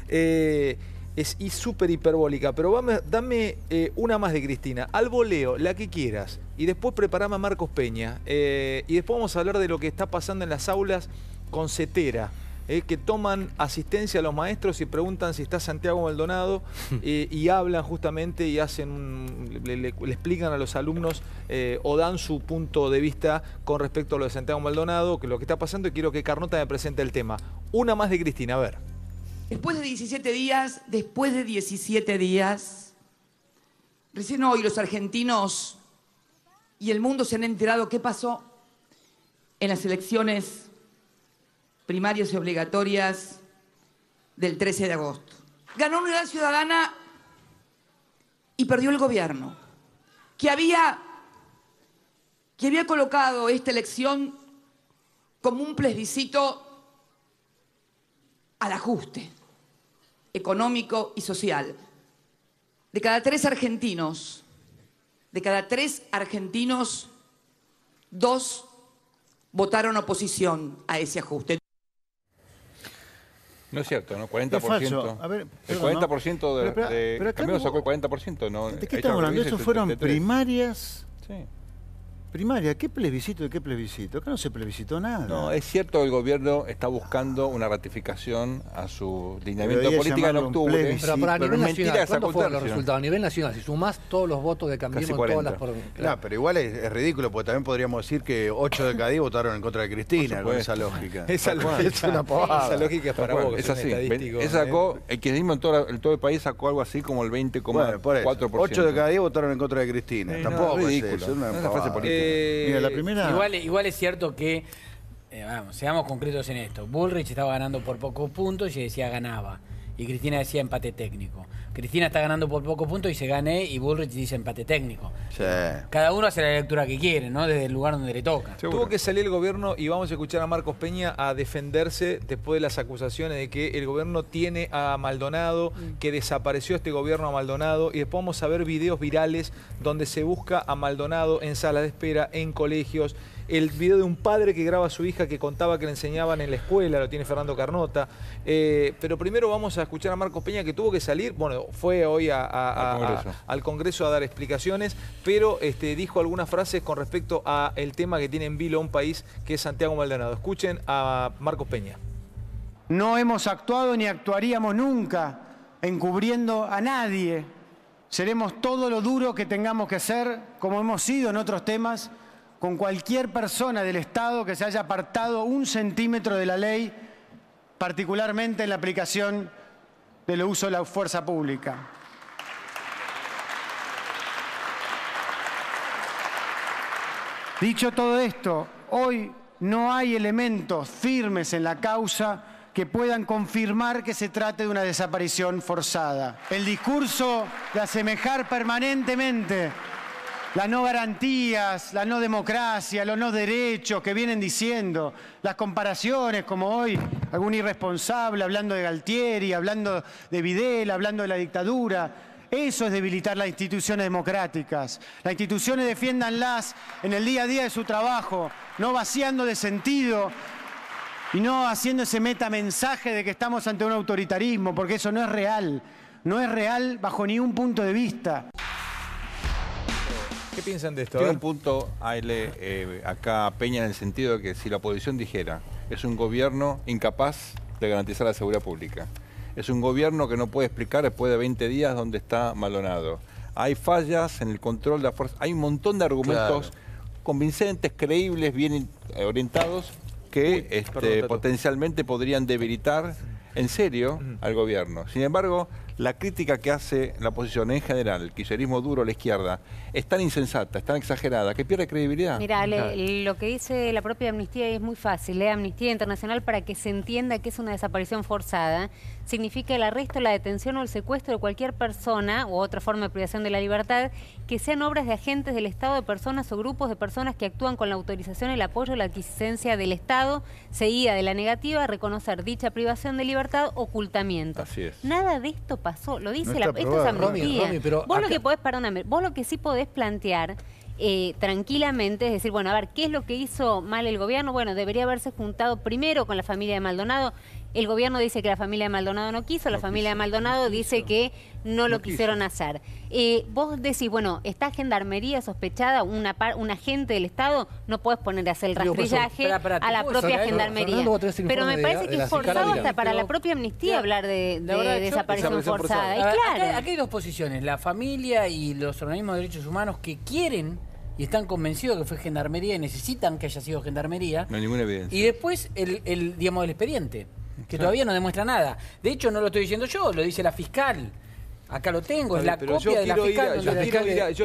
Speaker 1: Es súper hiperbólica, pero dame una más de Cristina, al voleo, la que quieras, y después preparame a Marcos Peña, y después vamos a hablar de lo que está pasando en las aulas con Cetera, que toman asistencia a los maestros y preguntan si está Santiago Maldonado, y hablan justamente y hacen le explican a los alumnos o dan su punto de vista con respecto a lo de Santiago Maldonado, que lo que está pasando, y quiero que Carnota me presente el tema. Una más de Cristina, a ver.
Speaker 9: Después de 17 días, recién hoy los argentinos y el mundo se han enterado qué pasó en las elecciones primarias y obligatorias del 13 de agosto. Ganó Unidad Ciudadana y perdió el gobierno, que había colocado esta elección como un plebiscito al ajuste económico y social. De cada 3 argentinos, 2 votaron oposición a ese ajuste.
Speaker 6: No es cierto, ¿no? 40%.
Speaker 7: Es falso. A ver,
Speaker 6: el
Speaker 7: perdón,
Speaker 6: 40%
Speaker 7: ¿no? Pero acá
Speaker 6: Camilo
Speaker 7: no-
Speaker 6: sacó el 40%, ¿no?
Speaker 7: ¿De qué estamos hablando? Estos fueron primarias.
Speaker 6: Sí.
Speaker 7: Primaria, ¿qué plebiscito de qué plebiscito? Acá no se plebiscitó nada.
Speaker 6: No, es cierto que el gobierno está buscando una ratificación a su lineamiento
Speaker 7: Debería
Speaker 6: política en
Speaker 7: llamarlo un
Speaker 6: octubre.
Speaker 7: plebiscito.
Speaker 5: Pero a
Speaker 6: pero
Speaker 5: nivel
Speaker 6: es mentira
Speaker 5: nacional,
Speaker 6: esa
Speaker 5: ¿cuántos fueron los
Speaker 6: ocultación.
Speaker 5: resultados? A nivel nacional, si sumás todos los votos de Cambiemos
Speaker 6: Casi
Speaker 5: en todas las...
Speaker 6: 40.
Speaker 3: No, pero igual es ridículo, porque también podríamos decir que 8 de cada 10 votaron en contra de Cristina, con esa lógica.
Speaker 1: Esa lógica
Speaker 3: Es una pavada.
Speaker 1: Esa lógica es para
Speaker 6: Bueno,
Speaker 1: vos, que
Speaker 6: es
Speaker 1: sos
Speaker 6: así.
Speaker 1: un estadístico.
Speaker 6: Él sacó, el kirchnerismo en todo el país sacó algo así como el 20,4%.
Speaker 3: Bueno, por eso. 8 de cada 10 votaron en contra de Cristina.
Speaker 6: Sí,
Speaker 3: Tampoco
Speaker 6: no,
Speaker 3: es
Speaker 6: ridículo.
Speaker 3: eso, es una
Speaker 6: No es una
Speaker 3: pavada.
Speaker 6: frase política.
Speaker 7: Mira, la primera...
Speaker 4: Igual es cierto que, vamos, seamos concretos en esto. Bullrich estaba ganando por pocos puntos y decía ganaba. Y Cristina decía empate técnico. Cristina está ganando por pocos puntos y se gané, y Bullrich dice empate técnico.
Speaker 3: Sí.
Speaker 4: Cada uno hace la lectura que quiere, ¿no? Desde el lugar donde le toca.
Speaker 1: Tuvo que salir el gobierno, y vamos a escuchar a Marcos Peña a defenderse después de las acusaciones de que el gobierno tiene a Maldonado, que desapareció este gobierno a Maldonado, y después vamos a ver videos virales donde se busca a Maldonado en salas de espera, en colegios. El video de un padre que graba a su hija que contaba que le enseñaban en la escuela, lo tiene Fernando Carnota. Pero primero vamos a escuchar a Marcos Peña, que tuvo que salir, bueno, fue hoy al Congreso a dar explicaciones, pero dijo algunas frases con respecto al tema que tiene en vilo un país, que es Santiago Maldonado. Escuchen a Marcos Peña.
Speaker 10: No hemos actuado ni actuaríamos nunca encubriendo a nadie. Seremos todo lo duro que tengamos que ser, como hemos sido en otros temas, con cualquier persona del Estado que se haya apartado 1 centímetro de la ley, particularmente en la aplicación del uso de la fuerza pública. Dicho todo esto, hoy no hay elementos firmes en la causa que puedan confirmar que se trate de una desaparición forzada. El discurso de asemejar permanentemente las no garantías, la no democracia, los no derechos que vienen diciendo, las comparaciones como hoy, algún irresponsable hablando de Galtieri, hablando de Videla, hablando de la dictadura. Eso es debilitar las instituciones democráticas. Las instituciones defiéndanlas en el día a día de su trabajo, no vaciando de sentido y no haciendo ese metamensaje de que estamos ante un autoritarismo, porque eso no es real. No es real bajo ningún punto de vista.
Speaker 1: ¿Qué piensan de esto?
Speaker 6: Tiene un punto, acá Peña, en el sentido de que si la oposición dijera es un gobierno incapaz de garantizar la seguridad pública, es un gobierno que no puede explicar después de 20 días dónde está Maldonado, hay fallas en el control de la fuerza, hay un montón de argumentos convincentes, creíbles, bien orientados, que potencialmente podrían debilitar en serio al gobierno. Sin embargo, la crítica que hace la oposición en general, el kirchnerismo duro, la izquierda, es tan insensata, es tan exagerada, que pierde credibilidad.
Speaker 2: Mira, lo que dice la propia Amnistía es muy fácil. Amnistía Internacional, para que se entienda que es una desaparición forzada, significa el arresto, la detención o el secuestro de cualquier persona u otra forma de privación de la libertad que sean obras de agentes del Estado, de personas o grupos de personas que actúan con la autorización, el apoyo o la aquiescencia del Estado, seguida de la negativa a reconocer dicha privación de libertad, ocultamiento.
Speaker 6: Así es.
Speaker 2: Nada de esto pasó, lo dice
Speaker 7: No
Speaker 2: esto
Speaker 7: está
Speaker 2: es Amnistía.
Speaker 5: Romy, pero
Speaker 2: vos lo
Speaker 5: acá...
Speaker 2: que podés, perdóname, vos lo que sí podés plantear tranquilamente, es decir, bueno, a ver, ¿qué es lo que hizo mal el gobierno? Bueno, debería haberse juntado primero con la familia de Maldonado. El gobierno dice que la familia de Maldonado no quiso, la familia de Maldonado dice que no lo quisieron hacer. Vos decís, bueno, está Gendarmería sospechada, un agente del Estado, no podés poner a hacer el rastrillaje a la propia Gendarmería. Pero me parece que es forzado hasta para la propia Amnistía hablar de desaparición forzada. Y claro.
Speaker 4: Aquí hay dos posiciones, la familia y los organismos de derechos humanos que quieren y están convencidos que fue Gendarmería y necesitan que haya sido Gendarmería.
Speaker 6: No hay ninguna evidencia.
Speaker 4: Y después el expediente, que todavía no demuestra nada. De hecho, no lo estoy diciendo yo, lo dice la fiscal. Acá lo tengo, es la copia de la fiscal.
Speaker 1: Yo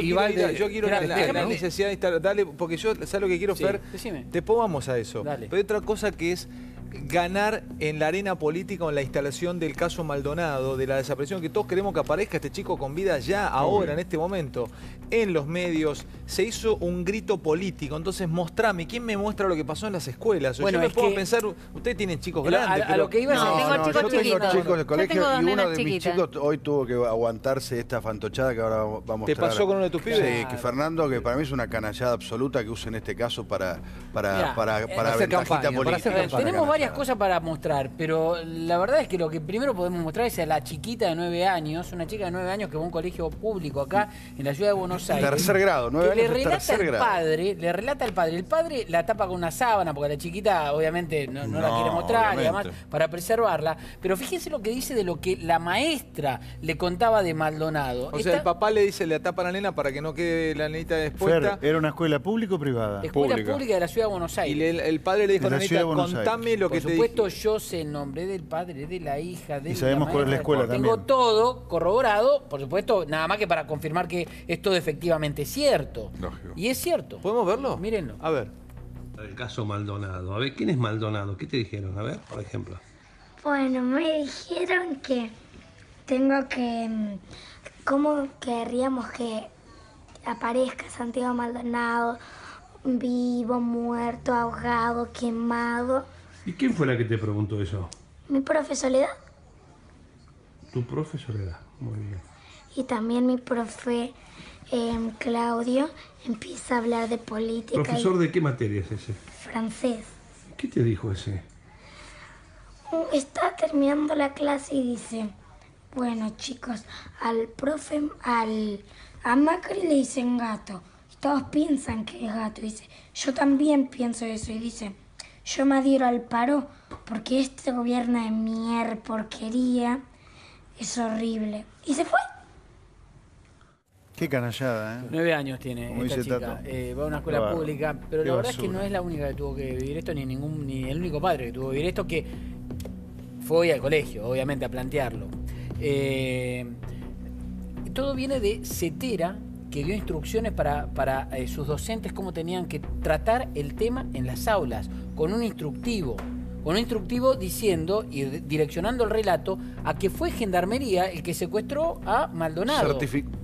Speaker 1: quiero ir a la necesidad de estar, dale, porque yo, ¿sabes lo que quiero, Fer?
Speaker 4: Decime.
Speaker 1: Después vamos a eso.
Speaker 4: Dale.
Speaker 1: Pero hay otra cosa que es ganar en la arena política, en la instalación del caso Maldonado, de la desaparición, que todos queremos que aparezca este chico con vida ya, ahora, en este momento, en los medios. Se hizo un grito político, entonces mostrame, ¿quién me muestra lo que pasó en las escuelas?
Speaker 4: Bueno,
Speaker 1: yo me puedo
Speaker 4: que
Speaker 1: pensar, ustedes tienen chicos grandes,
Speaker 4: a lo que iba
Speaker 2: No, tengo chicos
Speaker 3: yo tengo
Speaker 2: chiquitos.
Speaker 3: chicos de
Speaker 2: Yo
Speaker 3: colegio
Speaker 2: tengo dos
Speaker 3: y uno
Speaker 2: nenas
Speaker 3: de mis
Speaker 2: chiquitas.
Speaker 3: chicos hoy tuvo que aguantarse esta fantochada que ahora va a mostrar.
Speaker 1: ¿Te pasó con uno de tus pibes?
Speaker 3: Sí, que Fernando, que para mí es una canallada absoluta que usa en este caso para
Speaker 5: hacer
Speaker 3: ventajita
Speaker 5: campaña,
Speaker 3: política.
Speaker 5: para hacer campaña.
Speaker 4: Tenemos varias cosas para mostrar, pero la verdad es que lo que primero podemos mostrar es a la chiquita de 9 años, una chica de 9 años que va a un colegio público acá en la ciudad de Buenos Aires.
Speaker 3: Tercer grado, 9
Speaker 4: que
Speaker 3: años
Speaker 4: le
Speaker 3: es
Speaker 4: relata
Speaker 3: tercer
Speaker 4: al
Speaker 3: grado.
Speaker 4: padre, le relata al padre. El padre la tapa con una sábana porque la chiquita obviamente no la quiere mostrar y
Speaker 6: obviamente.
Speaker 4: además para preservarla. Pero fíjense lo que dice de lo que la maestra le contaba de Maldonado.
Speaker 1: O sea, el papá le dice, le tapa a la nena para que no quede la nenita expuesta.
Speaker 7: Fer, ¿era una escuela pública o privada?
Speaker 4: Escuela
Speaker 6: Pública.
Speaker 4: pública de la ciudad de Buenos
Speaker 1: Y
Speaker 4: Aires.
Speaker 1: el padre le dijo a
Speaker 7: De
Speaker 1: la
Speaker 7: la ciudad
Speaker 1: nenita,
Speaker 7: de Buenos
Speaker 1: contame lo que
Speaker 4: Por
Speaker 1: te
Speaker 4: supuesto,
Speaker 1: dije.
Speaker 4: yo sé el nombre del padre, de la hija, de
Speaker 7: Y sabemos cuál es la
Speaker 4: maestra.
Speaker 7: escuela
Speaker 4: Tengo
Speaker 7: también.
Speaker 4: todo corroborado, por supuesto, nada más que para confirmar que esto efectivamente es cierto.
Speaker 6: Lógico.
Speaker 4: Y es cierto.
Speaker 1: ¿Podemos verlo?
Speaker 4: Mírenlo.
Speaker 1: A ver.
Speaker 11: El caso Maldonado. A ver, ¿quién es Maldonado? ¿Qué te dijeron? A ver, por ejemplo.
Speaker 12: Bueno, me dijeron que tengo que... ¿Cómo querríamos que aparezca Santiago Maldonado vivo, muerto, ahogado, quemado?
Speaker 11: ¿Y quién fue la que te preguntó eso?
Speaker 12: Mi profe Soledad
Speaker 11: Tu profe Soledad. Muy bien.
Speaker 12: y también mi profe Claudio empieza a hablar de política
Speaker 11: ¿Profesor de qué materia es ese?
Speaker 12: y francés.
Speaker 11: ¿Qué te dijo ese?
Speaker 12: Está terminando la clase y dice, bueno chicos, al profe, a Macri le dicen gato. Y todos piensan que es gato. Y dice, yo también pienso eso. Y dice, yo me adhiero al paro porque este gobierno de mierda, porquería, es horrible. Y se fue.
Speaker 7: Qué canallada, ¿eh?
Speaker 4: 9 años tiene
Speaker 7: Como
Speaker 4: esta
Speaker 7: dice
Speaker 4: chica.
Speaker 7: Tato.
Speaker 4: Va a una escuela
Speaker 7: Qué
Speaker 4: pública, pero
Speaker 7: qué
Speaker 4: la verdad es que
Speaker 7: basura.
Speaker 4: no es la única que tuvo que vivir esto, ni el único padre que tuvo que vivir esto, que fue hoy al colegio, obviamente, a plantearlo. Todo viene de Cetera, que dio instrucciones para sus docentes cómo tenían que tratar el tema en las aulas, con un instructivo diciendo y direccionando el relato a que fue Gendarmería el que secuestró a Maldonado.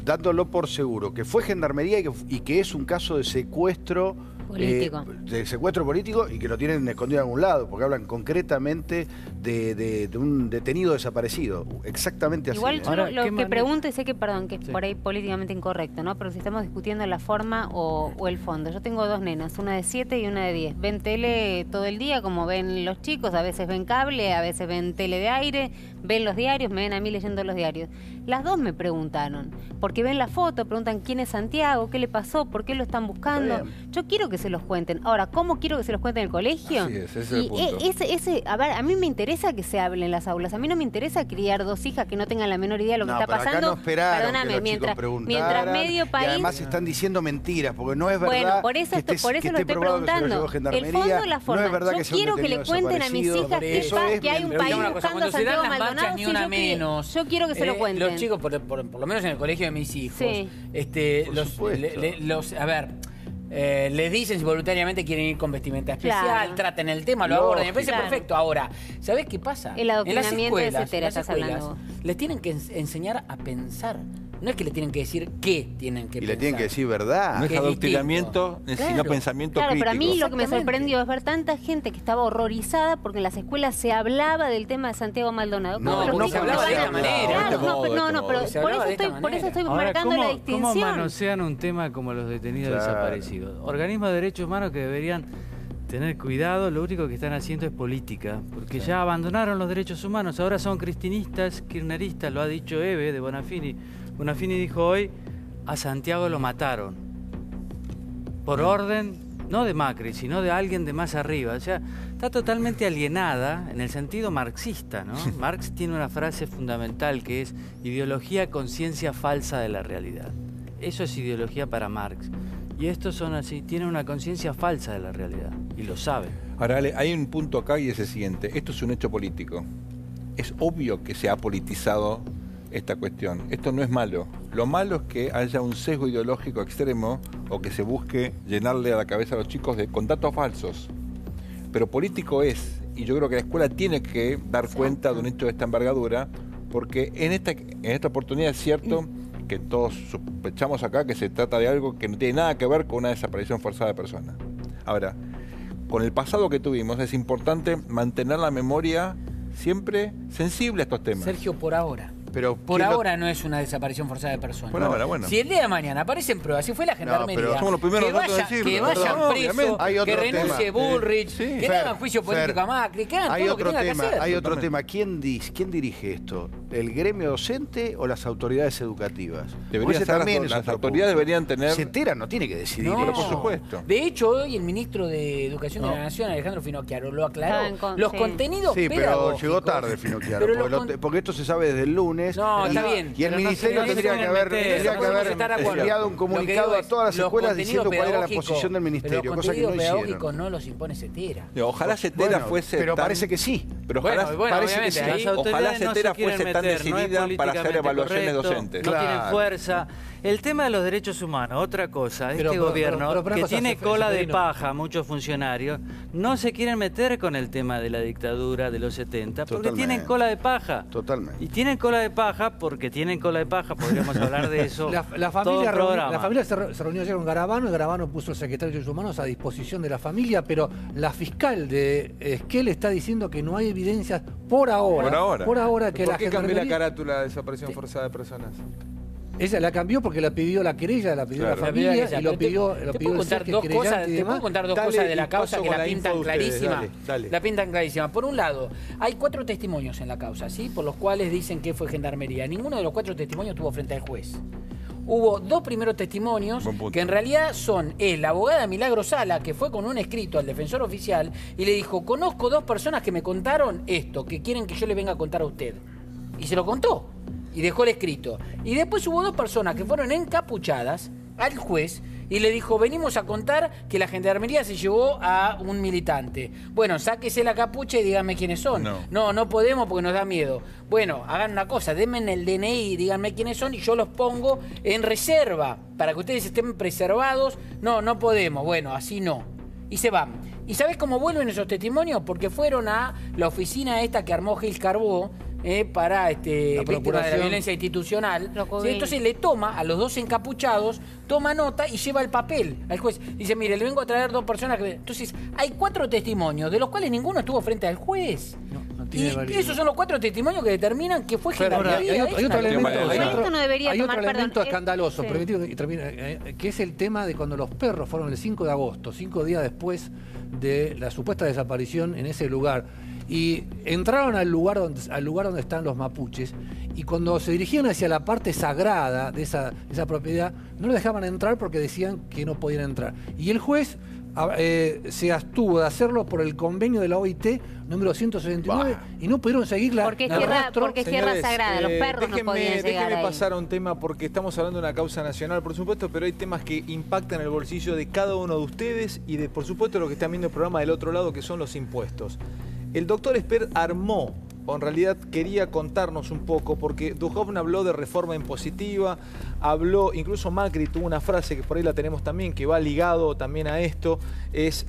Speaker 3: Dándolo por seguro, que fue Gendarmería y que es un caso de secuestro
Speaker 2: Político.
Speaker 3: De secuestro político y que lo tienen escondido en algún lado, porque hablan concretamente de un detenido desaparecido. Exactamente así.
Speaker 2: Igual yo
Speaker 8: Ahora,
Speaker 2: lo
Speaker 8: ¿qué
Speaker 2: que
Speaker 8: manera?
Speaker 2: pregunto y sé que, perdón, que es
Speaker 8: Sí.
Speaker 2: por ahí políticamente incorrecto, ¿no? Pero si estamos discutiendo la forma o el fondo. Yo tengo 2 nenas, una de 7 y una de 10. Ven tele todo el día, como ven los chicos, a veces ven cable, a veces ven tele de aire, ven los diarios, me ven a mí leyendo los diarios. Las dos me preguntaron, porque ven la foto, preguntan quién es Santiago, qué le pasó, por qué lo están buscando.
Speaker 3: Está bien.
Speaker 2: Yo quiero que se los cuenten. Ahora, ¿cómo quiero que se los cuenten en el colegio?
Speaker 6: Así es, ese es el
Speaker 2: Y
Speaker 6: punto.
Speaker 2: a ver, a mí me interesa que se hable en las aulas. A mí no me interesa criar 2 hijas que no tengan la menor idea de lo que
Speaker 3: No,
Speaker 2: está
Speaker 3: pero acá
Speaker 2: pasando.
Speaker 3: no esperaron
Speaker 2: Perdóname,
Speaker 3: que los
Speaker 2: mientras,
Speaker 3: chicos preguntaran,
Speaker 2: mientras medio país.
Speaker 3: y además están diciendo mentiras, porque no es verdad.
Speaker 2: Bueno, por eso,
Speaker 3: que esté-
Speaker 2: por eso
Speaker 3: que
Speaker 2: lo
Speaker 3: esté
Speaker 2: estoy
Speaker 3: probado que se lo
Speaker 2: preguntando.
Speaker 3: llevó
Speaker 2: El
Speaker 3: Gendarmería,
Speaker 2: fondo, la forma.
Speaker 3: No es verdad
Speaker 2: Yo
Speaker 3: que sea un
Speaker 2: quiero que le
Speaker 3: detenido
Speaker 2: cuenten a mis
Speaker 3: desaparecido.
Speaker 2: hijas que,
Speaker 3: Eso es
Speaker 2: que hay un
Speaker 3: bien,
Speaker 2: país
Speaker 4: Pero una cosa,
Speaker 2: buscando a
Speaker 4: cuando se dan
Speaker 2: Santiago
Speaker 4: las marchas,
Speaker 2: Maldonado.
Speaker 4: ni
Speaker 2: Sí,
Speaker 4: una menos.
Speaker 2: yo quiero que se lo cuenten.
Speaker 4: Los chicos, por lo menos en el colegio de mis hijos,
Speaker 2: Sí.
Speaker 3: Por supuesto.
Speaker 4: a ver, les dicen si voluntariamente quieren ir con vestimenta especial,
Speaker 2: Claro.
Speaker 4: traten el tema, lo
Speaker 3: Lógico.
Speaker 4: abordan, me parece
Speaker 2: Claro.
Speaker 4: perfecto. Ahora, ¿sabés qué pasa?
Speaker 2: El adoctrinamiento de
Speaker 4: en las
Speaker 2: Cetera, estás
Speaker 4: escuelas,
Speaker 2: hablando vos.
Speaker 4: les tienen que enseñar a pensar. No es que le tienen que decir qué tienen que
Speaker 3: Y
Speaker 4: pensar.
Speaker 3: le tienen que decir verdad.
Speaker 6: No es
Speaker 4: que es
Speaker 6: adoctrinamiento,
Speaker 4: distinto.
Speaker 6: sino
Speaker 4: Claro.
Speaker 6: pensamiento
Speaker 2: Claro,
Speaker 6: crítico.
Speaker 2: pero a mí lo que me
Speaker 4: Exactamente.
Speaker 2: sorprendió es ver tanta gente que estaba horrorizada porque en las escuelas se hablaba del tema de Santiago Maldonado.
Speaker 3: No,
Speaker 2: ¿Cómo los
Speaker 3: no
Speaker 2: chicos
Speaker 3: se hablaba
Speaker 2: van
Speaker 3: de
Speaker 2: a-
Speaker 3: esta manera,
Speaker 2: Claro,
Speaker 6: de este
Speaker 2: no,
Speaker 6: modo,
Speaker 2: pero,
Speaker 6: de
Speaker 2: no,
Speaker 6: este
Speaker 2: no,
Speaker 6: modo.
Speaker 2: pero
Speaker 4: Se
Speaker 2: por
Speaker 4: hablaba
Speaker 2: eso
Speaker 4: de esta
Speaker 2: estoy
Speaker 4: manera.
Speaker 2: marcando la
Speaker 8: ¿cómo
Speaker 2: distinción.
Speaker 8: manosean un tema como los detenidos
Speaker 3: Claro.
Speaker 8: desaparecidos? Organismos de derechos humanos que deberían tener cuidado, lo único que están haciendo es política, porque ya abandonaron los derechos humanos, ahora son cristinistas, kirchneristas, lo ha dicho Eve de Bonafini. Bonafini dijo hoy, a Santiago lo mataron, por orden, no de Macri, sino de alguien de más arriba. O sea, está totalmente alienada en el sentido marxista, ¿no? Marx tiene una frase fundamental que es ideología, conciencia falsa de la realidad. Eso es ideología para Marx. Y estos son así, tienen una conciencia falsa de la realidad, y lo saben.
Speaker 6: Ahora, Ale, hay un punto acá y es el siguiente. Esto es un hecho político. Es obvio que se ha politizado esta cuestión. Esto no es malo. Lo malo es que haya un sesgo ideológico extremo o que se busque llenarle a la cabeza a los chicos con datos falsos. Pero político es, y yo creo que la escuela tiene que dar cuenta de un hecho de esta envergadura, porque en esta oportunidad es cierto que todos sospechamos acá que se trata de algo que no tiene nada que ver con una desaparición forzada de personas. Ahora, con el pasado que tuvimos es importante mantener la memoria siempre sensible a estos temas.
Speaker 4: Sergio, por ahora.
Speaker 3: Pero
Speaker 4: por ahora no es una desaparición forzada de personas.
Speaker 6: Por ahora, bueno.
Speaker 4: Si el día de mañana aparecen pruebas, si fue la gendarmería,
Speaker 3: pero
Speaker 6: somos los primeros
Speaker 4: que,
Speaker 6: nosotros
Speaker 4: vaya,
Speaker 6: en decirlo,
Speaker 4: que vayan
Speaker 6: perdón,
Speaker 4: presos,
Speaker 6: obviamente.
Speaker 4: que renuncie Bullrich, que le hagan juicio político a Macri, que hagan
Speaker 3: hay
Speaker 4: todo lo que
Speaker 3: otro
Speaker 4: tengan
Speaker 3: tema,
Speaker 4: que hacer.
Speaker 3: hay otro tema. ¿Quién dirige esto? ¿El gremio docente o las autoridades educativas?
Speaker 6: Debería
Speaker 3: Ese
Speaker 6: ser
Speaker 3: también es
Speaker 6: las
Speaker 3: otro
Speaker 6: autoridades
Speaker 3: punto.
Speaker 6: deberían tener...
Speaker 3: Cetera no tiene que decidir.
Speaker 4: No,
Speaker 6: por supuesto.
Speaker 4: De hecho, hoy el ministro de Educación de la Nación, Alejandro Finocchiaro, lo aclaró. Los contenidos
Speaker 3: Sí, pero
Speaker 4: pedagógicos.
Speaker 3: llegó tarde Finocchiaro,
Speaker 4: Pero
Speaker 3: porque esto se sabe desde el lunes.
Speaker 4: No,
Speaker 3: y,
Speaker 4: está bien.
Speaker 3: Y el
Speaker 4: pero
Speaker 3: ministerio
Speaker 4: no
Speaker 3: tendría que haber enviado un comunicado a todas las escuelas diciendo cuál era la posición del ministerio, cosa que no hicieron.
Speaker 4: No los impone Cetera.
Speaker 6: Ojalá Cetera fuese
Speaker 3: pero
Speaker 6: tan...
Speaker 3: parece que sí.
Speaker 6: Pero ojalá,
Speaker 3: parece que sí.
Speaker 6: Ojalá Cetera fuese tan decidida para hacer evaluaciones docentes.
Speaker 8: No tienen fuerza. El tema de los derechos humanos, otra cosa. Este gobierno, que tiene cola de paja, muchos funcionarios, no se quieren meter con el tema de la dictadura de los 70, porque tienen cola de paja.
Speaker 3: Totalmente.
Speaker 8: Y tienen cola de paja porque tienen cola de paja, podríamos hablar de eso.
Speaker 5: La familia se reunió ayer con Garabano y Garabano puso al secretario de Derechos Humanos a disposición de la familia, pero la fiscal de Esquel está diciendo que no hay evidencias por ahora. Por ahora que
Speaker 1: ¿Por
Speaker 5: la
Speaker 1: qué cambió la
Speaker 5: gendarmería...
Speaker 1: carátula de desaparición forzada de personas?
Speaker 5: Ella la cambió porque la pidió la querella, la pidió la familia y lo pidió el
Speaker 4: ¿Te puedo contar dos cosas de la causa que la pintan clarísima?
Speaker 1: Dale.
Speaker 4: La pintan clarísima. Por un lado, hay 4 testimonios en la causa, ¿sí? Por los cuales dicen que fue gendarmería. Ninguno de los 4 testimonios estuvo frente al juez. Hubo 2 primeros testimonios que en realidad son la abogada Milagro Sala, que fue con un escrito al defensor oficial y le dijo: conozco 2 personas que me contaron esto, que quieren que yo le venga a contar a usted. Y se lo contó. Y dejó el escrito. Y después hubo 2 personas que fueron encapuchadas al juez y le dijo: venimos a contar que la gendarmería se llevó a un militante. Bueno, sáquese la capucha y díganme quiénes son. No podemos porque nos da miedo. Bueno, hagan una cosa, denme el DNI y díganme quiénes son y yo los pongo en reserva para que ustedes estén preservados. No podemos. Bueno, así no. Y se van. ¿Y sabés cómo vuelven esos testimonios? Porque fueron a la oficina esta que armó Gil Carbó, para víctimas de la violencia institucional. ¿Sí? Entonces le toma a los 2 encapuchados, toma nota y lleva el papel al juez. Dice: mire, le vengo a traer 2 personas que... Entonces hay 4 testimonios, de los cuales ninguno estuvo frente al juez. Y esos son los 4 testimonios que determinan que fue gendarmería.
Speaker 5: Hay otro elemento
Speaker 2: Perdón,
Speaker 5: escandaloso, que es el tema de cuando los perros fueron el 5 de agosto, 5 días después de la supuesta desaparición en ese lugar. Y entraron al lugar donde están los mapuches, y cuando se dirigían hacia la parte sagrada de esa propiedad, no los dejaban entrar porque decían que no podían entrar. Y el juez se abstuvo de hacerlo por el convenio de la OIT número 169 y no pudieron seguir la...
Speaker 2: Porque es tierra sagrada, los perros no podían llegar
Speaker 1: déjenme
Speaker 2: ahí.
Speaker 1: pasar a un tema, porque estamos hablando de una causa nacional, por supuesto, pero hay temas que impactan el bolsillo de cada uno de ustedes y de, por supuesto, lo que están viendo el programa del otro lado, que son los impuestos. El doctor Esper armó, o en realidad quería contarnos un poco, porque Duhovne habló de reforma impositiva, habló, incluso Macri tuvo una frase que por ahí la tenemos también, que va ligado también a esto, es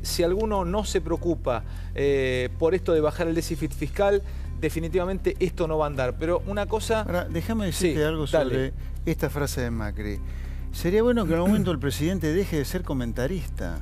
Speaker 1: si alguno no se preocupa por esto de bajar el déficit fiscal, definitivamente esto no va a andar. Pero una cosa...
Speaker 7: Ahora, déjame decirte algo sobre esta frase de Macri. Sería bueno que en algún momento el presidente deje de ser comentarista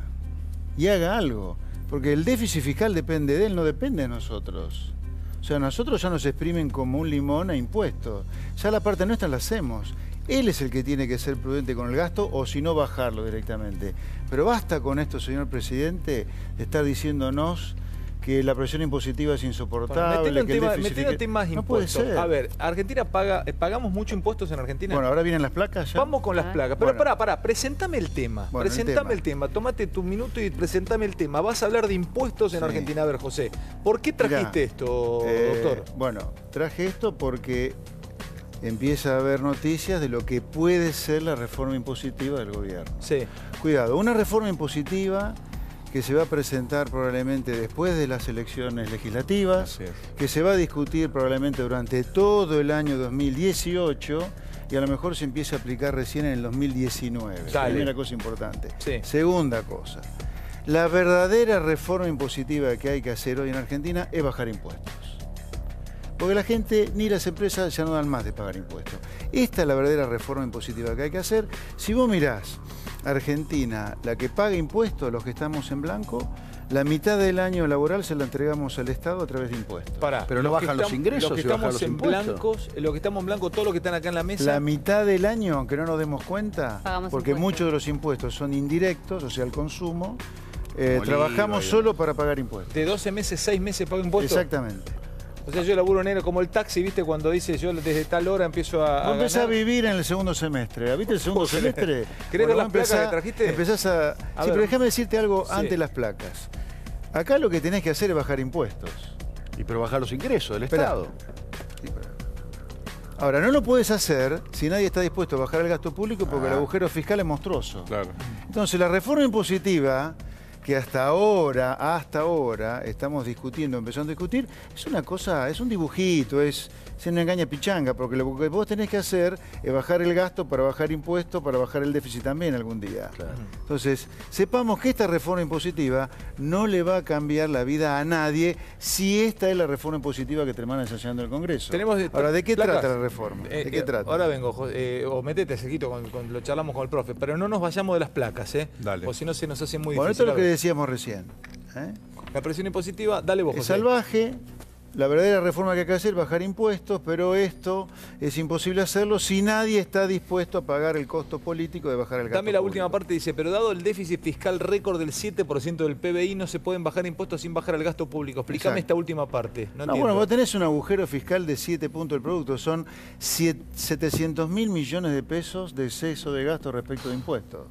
Speaker 7: y haga algo. Porque el déficit fiscal depende de él, no depende de nosotros. O sea, nosotros ya nos exprimen como un limón a impuestos. Ya la parte nuestra la hacemos. Él es el que tiene que ser prudente con el gasto o si no bajarlo directamente. Pero basta con esto, señor presidente, de estar diciéndonos que la presión impositiva es insoportable.
Speaker 1: Metete más impuestos.
Speaker 7: No puede ser.
Speaker 1: A ver, Argentina pagamos mucho impuestos en Argentina.
Speaker 7: Bueno, ahora vienen las placas ya.
Speaker 1: Vamos con las placas. Pero pará, presentame el tema.
Speaker 7: Bueno,
Speaker 1: presentame el tema. Tómate tu minuto y presentame el tema. Vas a hablar de impuestos en Argentina. A ver, José, ¿por qué trajiste esto, doctor?
Speaker 7: Bueno, traje esto porque empieza a haber noticias de lo que puede ser la reforma impositiva del gobierno.
Speaker 1: Sí.
Speaker 7: Cuidado, una reforma impositiva que se va a presentar probablemente después de las elecciones legislativas, que se va a discutir probablemente durante todo el año 2018 y a lo mejor se empieza a aplicar recién en el 2019. Primera cosa importante. Segunda cosa, la verdadera reforma impositiva que hay que hacer hoy en Argentina es bajar impuestos. Porque la gente ni las empresas ya no dan más de pagar impuestos. Esta es la verdadera reforma impositiva que hay que hacer. Si vos mirás Argentina, la que paga impuestos, los que estamos en blanco, La mitad del año laboral se la entregamos al Estado a través de impuestos.
Speaker 1: Pará,
Speaker 3: Pero no bajan los ingresos
Speaker 1: los que
Speaker 3: y bajan
Speaker 1: estamos
Speaker 3: los
Speaker 1: en
Speaker 3: impuestos.
Speaker 1: blancos, los que estamos en blanco, todos los que están acá en la mesa.
Speaker 7: La mitad del año, aunque no nos demos cuenta,
Speaker 2: Pagamos
Speaker 7: porque
Speaker 2: impuestos.
Speaker 7: muchos de los impuestos son indirectos, o sea, el consumo,
Speaker 3: el
Speaker 7: trabajamos
Speaker 3: IVA y
Speaker 7: solo para pagar impuestos.
Speaker 1: De 12 meses, 6 meses pago impuestos.
Speaker 7: Exactamente.
Speaker 1: O sea, yo laburo negro como el taxi, ¿viste? Cuando dice yo desde tal hora empiezo a
Speaker 7: Vos empezás a
Speaker 1: ganar.
Speaker 7: vivir en el segundo semestre. ¿Viste el segundo semestre?
Speaker 1: ¿Querés ver las
Speaker 7: vos
Speaker 1: placas que trajiste?
Speaker 7: Empezás a... Sí,
Speaker 1: ver.
Speaker 7: pero déjame decirte algo
Speaker 1: Sí.
Speaker 7: antes de las placas. Acá lo que tenés que hacer es bajar impuestos.
Speaker 3: Y pero bajar los ingresos del
Speaker 7: Esperá.
Speaker 3: Estado.
Speaker 7: Ahora, no lo puedes hacer si nadie está dispuesto a bajar el gasto público porque el agujero fiscal es monstruoso.
Speaker 6: Claro.
Speaker 7: Entonces, la reforma impositiva que hasta ahora estamos discutiendo, empezando a discutir, es una cosa, es un dibujito, es una engaña pichanga, porque lo que vos tenés que hacer es bajar el gasto para bajar impuestos, para bajar el déficit también algún día.
Speaker 3: Claro.
Speaker 7: Entonces, sepamos que esta reforma impositiva no le va a cambiar la vida a nadie si esta es la reforma impositiva que termina ensayando el Congreso.
Speaker 1: Ahora,
Speaker 7: ¿de qué
Speaker 1: placas.
Speaker 7: trata la reforma? ¿De qué trata?
Speaker 1: Ahora vengo, o metete, Sequito, lo charlamos con el profe, pero no nos vayamos de las placas, ¿eh?
Speaker 6: Dale.
Speaker 1: O si no se nos hace muy
Speaker 7: Bueno,
Speaker 1: difícil.
Speaker 7: esto es lo
Speaker 1: A
Speaker 7: que
Speaker 1: ver,
Speaker 7: decíamos recién.
Speaker 1: La presión impositiva, dale vos,
Speaker 7: Es
Speaker 1: José.
Speaker 7: salvaje. La verdadera reforma que hay que hacer es bajar impuestos, pero esto es imposible hacerlo si nadie está dispuesto a pagar el costo político de bajar el gasto
Speaker 1: Dame la
Speaker 7: público.
Speaker 1: última parte, dice, pero dado el déficit fiscal récord del 7% del PBI, no se pueden bajar impuestos sin bajar el gasto público. Explícame
Speaker 7: Exacto.
Speaker 1: esta última parte. No,
Speaker 7: No,
Speaker 1: entiendo.
Speaker 7: bueno, vos tenés un agujero fiscal de 7 puntos del producto. Son 700.000 millones de pesos de exceso de gasto respecto de impuestos.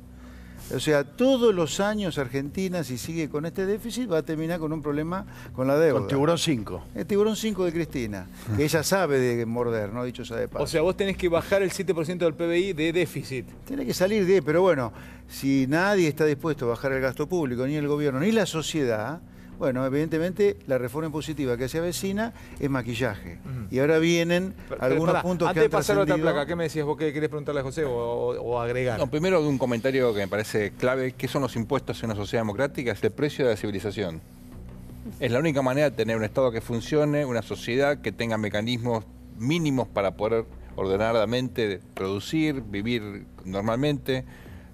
Speaker 7: O sea, todos los años Argentina, si sigue con este déficit, va a terminar con un problema con la deuda.
Speaker 3: Con tiburón 5.
Speaker 7: El tiburón 5 de Cristina, que ella sabe de morder, ¿no? Dicho sea de paso.
Speaker 1: O sea, vos tenés que bajar el 7% del PBI de déficit.
Speaker 7: Tiene que salir de, pero bueno, si nadie está dispuesto a bajar el gasto público, ni el gobierno, ni la sociedad, bueno, evidentemente la reforma impositiva que se avecina es maquillaje. Y ahora vienen algunos
Speaker 1: Pará,
Speaker 7: puntos
Speaker 1: antes
Speaker 7: que
Speaker 1: de
Speaker 7: han
Speaker 1: pasar a otra
Speaker 7: trascendido.
Speaker 1: placa, ¿qué me decías vos que querés preguntarle a José o agregar?
Speaker 6: No, primero un comentario que me parece clave. ¿Qué son los impuestos en una sociedad democrática? Es el precio de la civilización. Es la única manera de tener un Estado que funcione, una sociedad que tenga mecanismos mínimos para poder ordenadamente producir, vivir normalmente.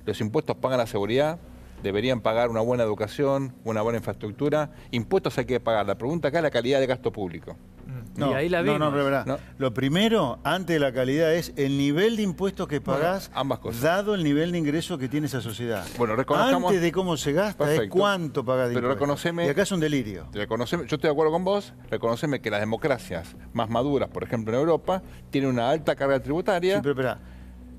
Speaker 6: Los impuestos pagan la seguridad, deberían pagar una buena educación, una buena infraestructura. Impuestos hay que pagar. La pregunta acá es la calidad de gasto público.
Speaker 7: No,
Speaker 8: Y ahí la
Speaker 7: no,
Speaker 8: vimos.
Speaker 7: pero verá.
Speaker 6: No.
Speaker 7: Lo primero, antes de la calidad, es el nivel de impuestos que pagás,
Speaker 6: ambas cosas.
Speaker 7: dado el nivel de ingreso que tiene esa sociedad.
Speaker 6: Bueno, reconozcamos-
Speaker 7: Antes de cómo se gasta, es
Speaker 6: Perfecto.
Speaker 7: cuánto pagás de
Speaker 6: Pero
Speaker 7: impuestos.
Speaker 6: reconoceme-
Speaker 7: Y acá es un delirio.
Speaker 6: Yo estoy de acuerdo con vos, reconoceme que las democracias más maduras, por ejemplo en Europa, tienen una alta carga tributaria.
Speaker 7: Sí, pero espera,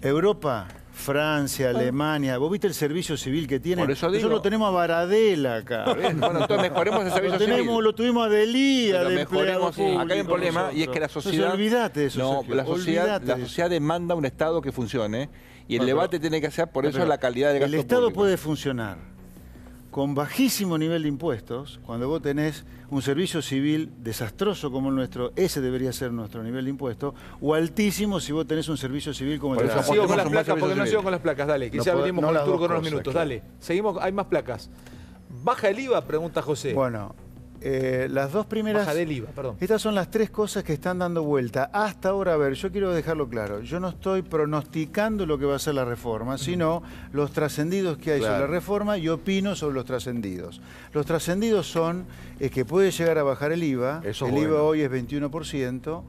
Speaker 7: Europa, Francia, Alemania, ¿vos viste el servicio civil que tienen?
Speaker 6: Por eso digo-
Speaker 7: Nosotros lo tenemos a Baradela acá.
Speaker 6: Está bien, bueno, entonces mejoremos el servicio civil.
Speaker 7: Lo tuvimos a Delía
Speaker 6: Pero
Speaker 7: de
Speaker 6: mejoremos,
Speaker 7: empleado
Speaker 6: acá hay un
Speaker 7: público
Speaker 6: problema y es
Speaker 7: nosotros.
Speaker 6: que la
Speaker 7: Entonces,
Speaker 6: sociedad...
Speaker 7: olvídate de eso,
Speaker 6: No,
Speaker 7: Sergio,
Speaker 6: la sociedad,
Speaker 7: olvídate
Speaker 6: la
Speaker 7: de eso.
Speaker 6: sociedad demanda un Estado que funcione y el
Speaker 7: Bueno,
Speaker 6: debate tiene que ser, por eso
Speaker 7: Pero
Speaker 6: la calidad del gasto
Speaker 7: El Estado
Speaker 6: público.
Speaker 7: puede funcionar con bajísimo nivel de impuestos, cuando vos tenés un servicio civil desastroso como el nuestro, ese debería ser nuestro nivel de impuestos, o altísimo si vos tenés un servicio civil como el
Speaker 6: Por
Speaker 7: de
Speaker 6: eso
Speaker 7: la
Speaker 1: Sigo con
Speaker 6: apostemos
Speaker 1: las
Speaker 6: un buen
Speaker 1: placas porque
Speaker 6: servicio
Speaker 1: no
Speaker 6: civil.
Speaker 1: sigo con las placas, dale, que
Speaker 7: No
Speaker 1: ya
Speaker 7: puede-
Speaker 1: venimos
Speaker 7: no
Speaker 1: con el
Speaker 7: las
Speaker 1: turco
Speaker 7: dos
Speaker 1: en unos
Speaker 7: cosas,
Speaker 1: minutos,
Speaker 7: claro.
Speaker 1: dale. Seguimos, hay más placas. ¿Baja el IVA? Pregunta José.
Speaker 7: Bueno, las dos primeras...
Speaker 1: Baja del IVA, perdón.
Speaker 7: Estas son las tres cosas que están dando vuelta. Hasta ahora, a ver, yo quiero dejarlo claro. Yo no estoy pronosticando lo que va a ser la reforma, sino los trascendidos que hay
Speaker 3: Claro.
Speaker 7: sobre la reforma y opino sobre los trascendidos. Los trascendidos son que puede llegar a bajar el IVA.
Speaker 3: Eso es
Speaker 7: el IVA
Speaker 3: bueno.
Speaker 7: hoy es 21%.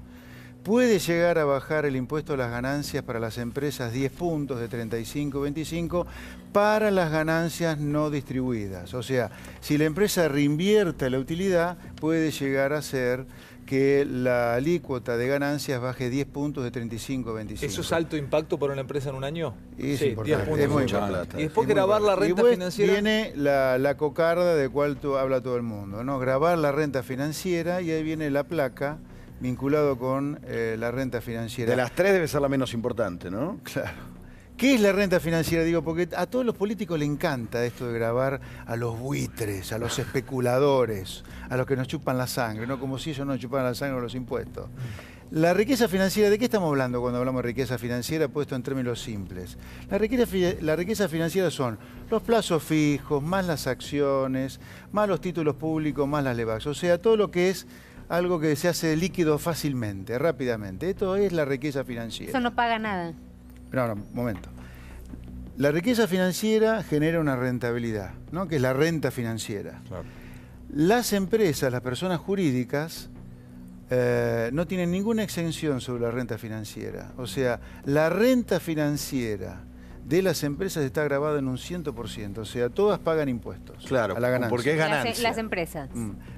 Speaker 7: Puede llegar a bajar el impuesto a las ganancias para las empresas 10 puntos de 35 a 25 para las ganancias no distribuidas. O sea, si la empresa reinvierte la utilidad, puede llegar a ser que la alícuota de ganancias baje 10 puntos de 35 a 25.
Speaker 1: ¿Eso es alto impacto para una empresa en un año?
Speaker 7: Y es
Speaker 1: Sí,
Speaker 7: importante,
Speaker 1: 10 puntos.
Speaker 7: es muy
Speaker 1: Mucha
Speaker 7: importante.
Speaker 1: plata. Y después
Speaker 7: Es muy
Speaker 1: grabar la
Speaker 7: importante.
Speaker 1: renta
Speaker 7: Y después
Speaker 1: financiera.
Speaker 7: viene la cocarda de cual habla todo el mundo, ¿no? Grabar la renta financiera y ahí viene la placa vinculado con la renta financiera.
Speaker 3: De las tres debe ser la menos importante, ¿no?
Speaker 7: Claro. ¿Qué es la renta financiera? Digo, porque a todos los políticos les encanta esto de grabar a los buitres, a los especuladores, a los que nos chupan la sangre, ¿no? Como si ellos no chuparan la sangre con los impuestos. La riqueza financiera, ¿de qué estamos hablando cuando hablamos de riqueza financiera puesto en términos simples? La riqueza financiera son los plazos fijos, más las acciones, más los títulos públicos, más las LEVAX. O sea, todo lo que es algo que se hace líquido fácilmente, rápidamente. Esto es la riqueza financiera.
Speaker 2: Eso no paga nada.
Speaker 7: No, momento. La riqueza financiera genera una rentabilidad, ¿no? Que es la renta financiera.
Speaker 6: Claro.
Speaker 7: Las empresas, las personas jurídicas, no tienen ninguna exención sobre la renta financiera. O sea, la renta financiera de las empresas está grabada en un 100%. O sea, todas pagan impuestos.
Speaker 3: Claro,
Speaker 7: a la ganancia.
Speaker 3: porque es ganancia.
Speaker 2: Las empresas.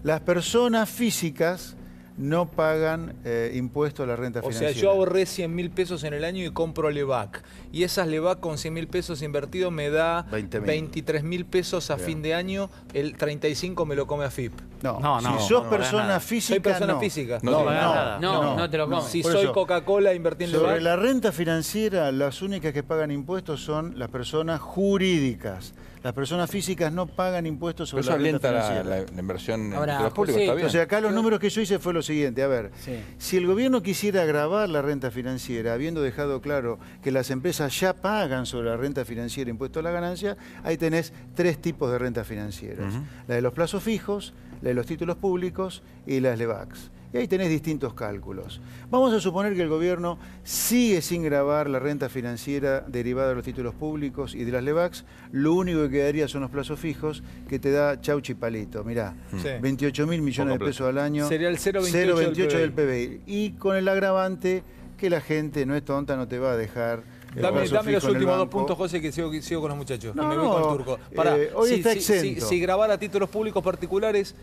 Speaker 7: Las personas físicas no pagan impuesto a la renta financiera.
Speaker 1: O sea, yo ahorré 100.000 pesos en el año y compro Levac. Y esas Levac con 100.000 pesos invertidos me da 23.000 pesos a fin de año. El 35 me lo come AFIP.
Speaker 7: No, si sos persona física,
Speaker 1: soy persona
Speaker 7: no.
Speaker 1: física.
Speaker 4: No te lo comes.
Speaker 1: Si
Speaker 7: Por
Speaker 1: soy
Speaker 7: eso,
Speaker 1: Coca-Cola, invertí en Levac.
Speaker 7: sobre la renta financiera, las únicas que pagan impuestos son las personas jurídicas. Las personas físicas no pagan impuestos sobre
Speaker 6: Pero eso
Speaker 7: la renta
Speaker 6: alienta
Speaker 7: financiera.
Speaker 6: la inversión
Speaker 4: Ahora,
Speaker 6: de los públicos, está bien.
Speaker 7: O sea, acá los números que yo hice fue lo siguiente. A ver, si el gobierno quisiera gravar la renta financiera, habiendo dejado claro que las empresas ya pagan sobre la renta financiera impuesto a la ganancia, ahí tenés 3 tipos de rentas financieras. La de los plazos fijos, la de los títulos públicos y las Levacs. Y ahí tenés distintos cálculos. Vamos a suponer que el gobierno sigue sin gravar la renta financiera derivada de los títulos públicos y de las Levacs. Lo único que quedaría son los plazos fijos, que te da chauchi palito. Mirá, 28.000 millones de pesos al año.
Speaker 1: Sería el 0,28
Speaker 7: del PBI. Y con el agravante que la gente no es tonta, no te va a dejar...
Speaker 1: Dame los últimos 2 puntos, José, que sigo con los muchachos.
Speaker 7: No,
Speaker 1: y me voy con el turco. Pará,
Speaker 7: hoy está exento.
Speaker 1: Si grabara títulos públicos particulares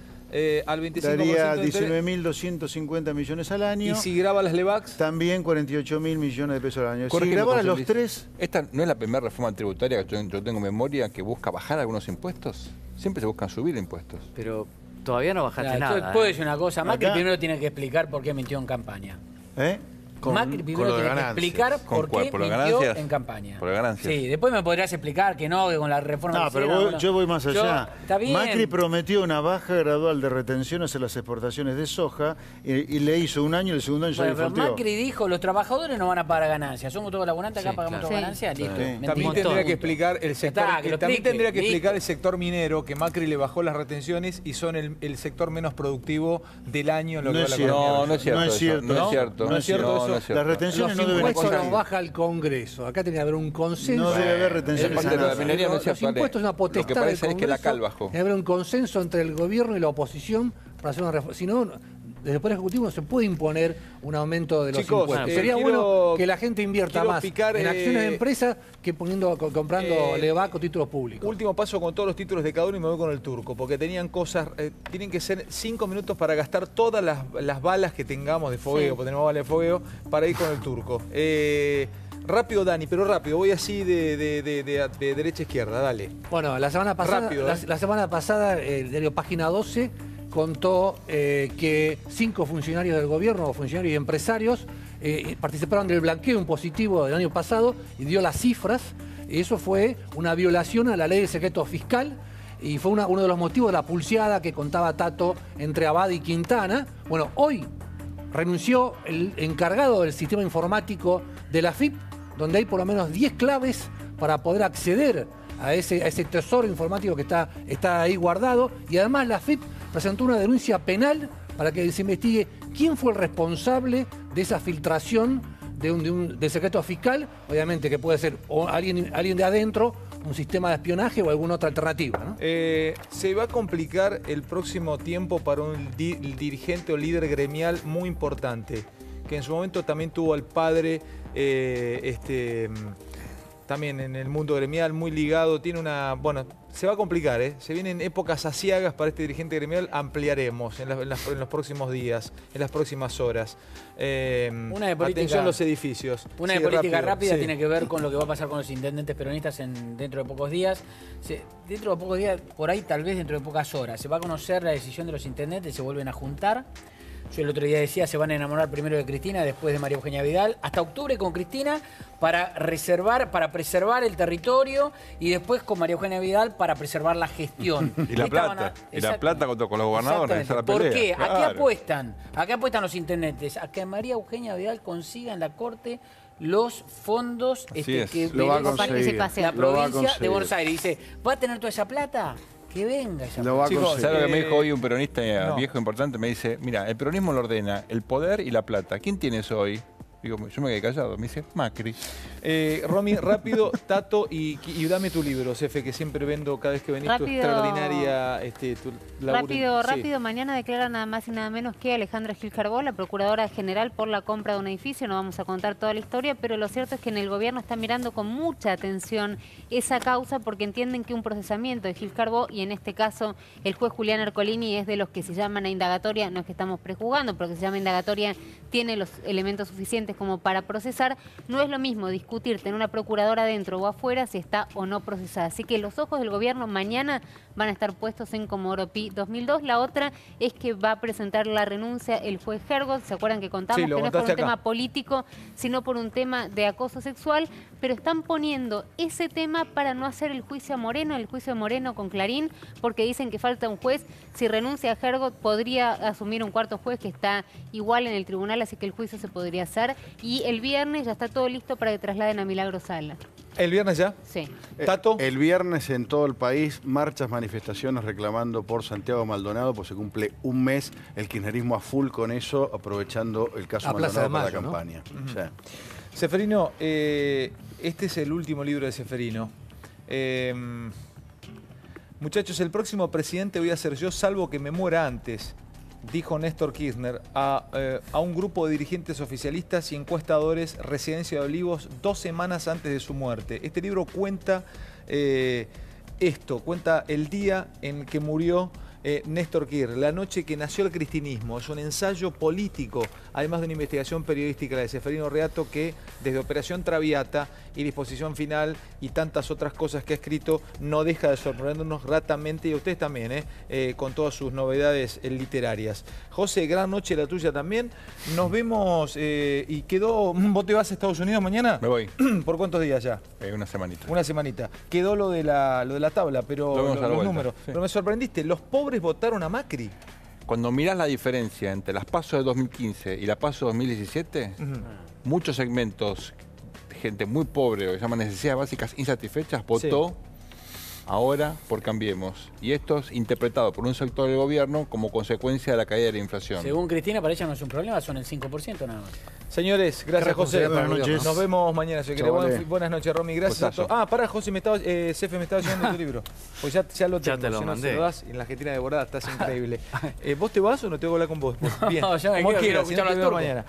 Speaker 1: al 25%...
Speaker 7: Daría 19.250 millones al año.
Speaker 1: ¿Y si graba las Levacs?
Speaker 7: También 48.000 millones de pesos al año. Si
Speaker 6: Corrígeme,
Speaker 7: grabara
Speaker 6: José
Speaker 7: los
Speaker 6: Luis.
Speaker 7: 3...
Speaker 6: ¿Esta no es la primera reforma tributaria que yo tengo memoria que busca bajar algunos impuestos? Siempre se buscan subir impuestos.
Speaker 8: Pero todavía no bajaste nada.
Speaker 4: Puedo decir una cosa. Macri
Speaker 3: Acá-
Speaker 4: primero tiene que explicar por qué mintió en campaña. Macri
Speaker 3: con
Speaker 4: primero
Speaker 3: lo de
Speaker 4: tiene que
Speaker 3: ganancias.
Speaker 4: explicar
Speaker 6: ¿Con
Speaker 4: por
Speaker 6: cuál?
Speaker 4: qué
Speaker 6: ¿Por las
Speaker 4: mintió
Speaker 6: ganancias?
Speaker 4: en campaña.
Speaker 6: Por las ganancias.
Speaker 4: Sí, después me podrás explicar que no, que con la reforma...
Speaker 7: No,
Speaker 4: que
Speaker 7: pero
Speaker 4: hicieron,
Speaker 7: voy-
Speaker 4: bueno.
Speaker 7: yo voy más allá.
Speaker 4: Está bien.
Speaker 7: Macri prometió una baja gradual de retenciones en las exportaciones de soja y le hizo un año y el segundo año ya
Speaker 4: Bueno,
Speaker 7: le
Speaker 4: pero
Speaker 7: falteó.
Speaker 4: Macri dijo, los trabajadores no van a pagar ganancias. Somos todos laburantes, acá
Speaker 8: Sí,
Speaker 4: pagamos
Speaker 8: claro.
Speaker 4: todas ganancias, listo. Mentimos.
Speaker 1: También tendría
Speaker 4: Punto.
Speaker 1: que explicar el sector,
Speaker 4: Está, que lo
Speaker 1: también
Speaker 4: explique,
Speaker 1: tendría que
Speaker 4: listo.
Speaker 1: explicar el sector minero, que Macri le bajó las retenciones y son el sector menos productivo del año en lo que
Speaker 7: No
Speaker 1: va
Speaker 7: es
Speaker 1: la
Speaker 7: cierto.
Speaker 1: economía.
Speaker 6: No, no es cierto.
Speaker 7: No es
Speaker 6: eso,
Speaker 7: cierto.
Speaker 6: No es cierto.
Speaker 1: No es cierto eso.
Speaker 6: no es cierto.
Speaker 7: Las retenciones
Speaker 5: Los
Speaker 7: no deben
Speaker 5: impuestos los
Speaker 7: existir.
Speaker 5: baja el Congreso. Acá tiene que haber un consenso.
Speaker 7: No debe haber retenciones
Speaker 6: parte de la
Speaker 7: ganadas.
Speaker 6: minería no es
Speaker 5: Los
Speaker 6: cierto, Ale.
Speaker 5: impuestos es una potestad
Speaker 6: Lo que parece
Speaker 5: del
Speaker 6: es que la
Speaker 5: Congreso.
Speaker 6: cal bajó.
Speaker 5: Debe haber un consenso entre el gobierno y la oposición para hacer una reforma. Si no, desde el Poder Ejecutivo no se puede imponer un aumento de los
Speaker 1: Chicos,
Speaker 5: impuestos.
Speaker 1: eh,
Speaker 5: Sería
Speaker 1: quiero-
Speaker 5: bueno que la gente invierta
Speaker 1: quiero
Speaker 5: más
Speaker 1: picar,
Speaker 5: en acciones de empresas que comprando Levac o títulos públicos.
Speaker 1: Último paso con todos los títulos de cada uno y me voy con el turco, porque tenían cosas, tienen que ser 5 minutos para gastar todas las balas que tengamos de fogueo, porque tenemos balas de fogueo, para ir con el turco. Rápido, Dani, pero rápido, voy así de derecha a izquierda, dale.
Speaker 5: Bueno, la semana pasada,
Speaker 1: Rápido,
Speaker 5: la semana pasada el diario Página 12 contó que 5 funcionarios del gobierno, funcionarios y empresarios, participaron del blanqueo impositivo del año pasado y dio las cifras. Eso fue una violación a la ley de secreto fiscal y fue uno de los motivos de la pulseada que contaba Tato entre Abad y Quintana. Bueno, hoy renunció el encargado del sistema informático de la AFIP, donde hay por lo menos 10 claves para poder acceder a ese tesoro informático que está ahí guardado. Y además la AFIP presentó una denuncia penal para que se investigue quién fue el responsable de esa filtración de secreto fiscal. Obviamente que puede ser o alguien de adentro, un sistema de espionaje o alguna otra alternativa, ¿no?
Speaker 1: Se va a complicar el próximo tiempo para un dirigente o líder gremial muy importante, que en su momento también tuvo al padre, también en el mundo gremial, muy ligado, tiene una... Bueno, se va a complicar, se vienen épocas aciagas para este dirigente gremial, ampliaremos en los próximos días, en las próximas horas.
Speaker 4: Una de política,
Speaker 1: atención a los edificios.
Speaker 4: Una
Speaker 1: Sí,
Speaker 4: de política
Speaker 1: rápido,
Speaker 4: rápida
Speaker 1: sí.
Speaker 4: tiene que ver con lo que va a pasar con los intendentes peronistas dentro de pocos días. Dentro de pocos días, por ahí tal vez dentro de pocas horas, se va a conocer la decisión de los intendentes, se vuelven a juntar. Yo el otro día decía, se van a enamorar primero de Cristina, después de María Eugenia Vidal, hasta octubre con Cristina para preservar el territorio y después con María Eugenia Vidal para preservar la gestión.
Speaker 6: Y la plata. Y la plata con los gobernadores. Esa es la
Speaker 4: ¿Por
Speaker 6: pelea.
Speaker 4: qué? ¿A qué
Speaker 6: Claro.
Speaker 4: apuestan? ¿A qué apuestan los intendentes? A que María Eugenia Vidal consiga en la Corte los fondos
Speaker 6: Así es.
Speaker 4: que
Speaker 7: Lo va a
Speaker 4: merece
Speaker 7: conseguir.
Speaker 4: la
Speaker 7: Lo va a
Speaker 4: provincia de
Speaker 7: conseguir.
Speaker 4: Buenos Aires. Dice, ¿va a tener toda esa plata? Que venga esa
Speaker 7: Lo va a
Speaker 4: plata.
Speaker 7: conseguir.
Speaker 6: ¿Sabes lo que me dijo hoy un peronista
Speaker 1: no.
Speaker 6: viejo importante? Me dice, mira, el peronismo lo ordena el poder y la plata. ¿Quién tiene eso hoy? Digo, yo me quedé callado. Me dice, Macri.
Speaker 1: Romy, rápido, Tato, y dame tu libro, Cefe, que siempre vendo cada vez que venís. Tu extraordinaria tu laburo.
Speaker 2: Rápido. Mañana declara nada más y nada menos que Alejandra Gil Carbó, la Procuradora General, por la compra de un edificio. No vamos a contar toda la historia, pero lo cierto es que en el gobierno están mirando con mucha atención esa causa porque entienden que un procesamiento de Gil Carbó, y en este caso el juez Julián Ercolini es de los que se llaman a indagatoria, no es que estamos prejuzgando, pero que se llama indagatoria, tiene los elementos suficientes como para procesar. No es lo mismo discutir tener una procuradora adentro o afuera si está o no procesada. Así que los ojos del gobierno mañana van a estar puestos en Comodoro Pi 2002. La otra es que va a presentar la renuncia el juez Hergot. ¿Se acuerdan que contamos que no es por un tema político, sino por un tema de acoso sexual? Pero están poniendo ese tema para no hacer el juicio a Moreno, el juicio de Moreno con Clarín, porque dicen que falta un juez. Si renuncia a Hergot, podría asumir un cuarto juez que está igual en el tribunal, así que el juicio se podría hacer. Y el viernes ya está todo listo para que trasladen a Milagro Sala.
Speaker 1: ¿El viernes ya?
Speaker 2: Sí.
Speaker 1: ¿Tato?
Speaker 3: El viernes en todo el país, marchas, manifestaciones reclamando por Santiago Maldonado, pues se cumple un mes, el kirchnerismo a full con eso, aprovechando el caso Maldonado para la campaña.
Speaker 1: ¿No? Sí. Ceferino, este es el último libro de Ceferino. Muchachos, el próximo presidente voy a ser yo, salvo que me muera antes, dijo Néstor Kirchner a un grupo de dirigentes oficialistas y encuestadores Residencia de Olivos 2 semanas antes de su muerte. Este libro cuenta cuenta el día en que murió Néstor Kirchner, la noche que nació el cristinismo. Es un ensayo político, además de una investigación periodística de Ceferino Reato, que desde Operación Traviata y Disposición Final y tantas otras cosas que ha escrito, no deja de sorprendernos gratamente, y a ustedes también, con todas sus novedades literarias. José, gran noche la tuya también. Nos vemos y quedó... ¿Vos te vas a Estados Unidos mañana?
Speaker 6: Me voy.
Speaker 1: ¿Por cuántos días ya?
Speaker 6: Una semanita.
Speaker 1: Una semanita. Quedó lo de la tabla, pero los números. Sí. Pero me sorprendiste, los pobres votaron a Macri.
Speaker 6: Cuando mirás la diferencia entre las PASO de 2015 y la PASO de 2017, muchos segmentos de gente muy pobre, o que se llaman necesidades básicas insatisfechas, votó ahora por Cambiemos. Y esto es interpretado por un sector del gobierno como consecuencia de la caída de la inflación.
Speaker 4: Según Cristina, para ella no es un problema, son el 5% nada más.
Speaker 1: Señores, gracias José.
Speaker 7: Buenas noches.
Speaker 1: Nos vemos mañana. Buenas noches, Romy. Gracias a todos. Pará, José, Cefe me estaba llevando tu libro. Pues ya lo tengo.
Speaker 8: Ya te lo mandé.
Speaker 1: No se lo das, en la Argentina devorada estás increíble. ¿Vos te vas o no tengo que hablar con vos? Bien,
Speaker 4: No, yo me
Speaker 1: como
Speaker 4: quiero
Speaker 1: quieras,
Speaker 4: escuchar
Speaker 1: si no te
Speaker 4: al
Speaker 1: veo
Speaker 4: turco.
Speaker 1: mañana.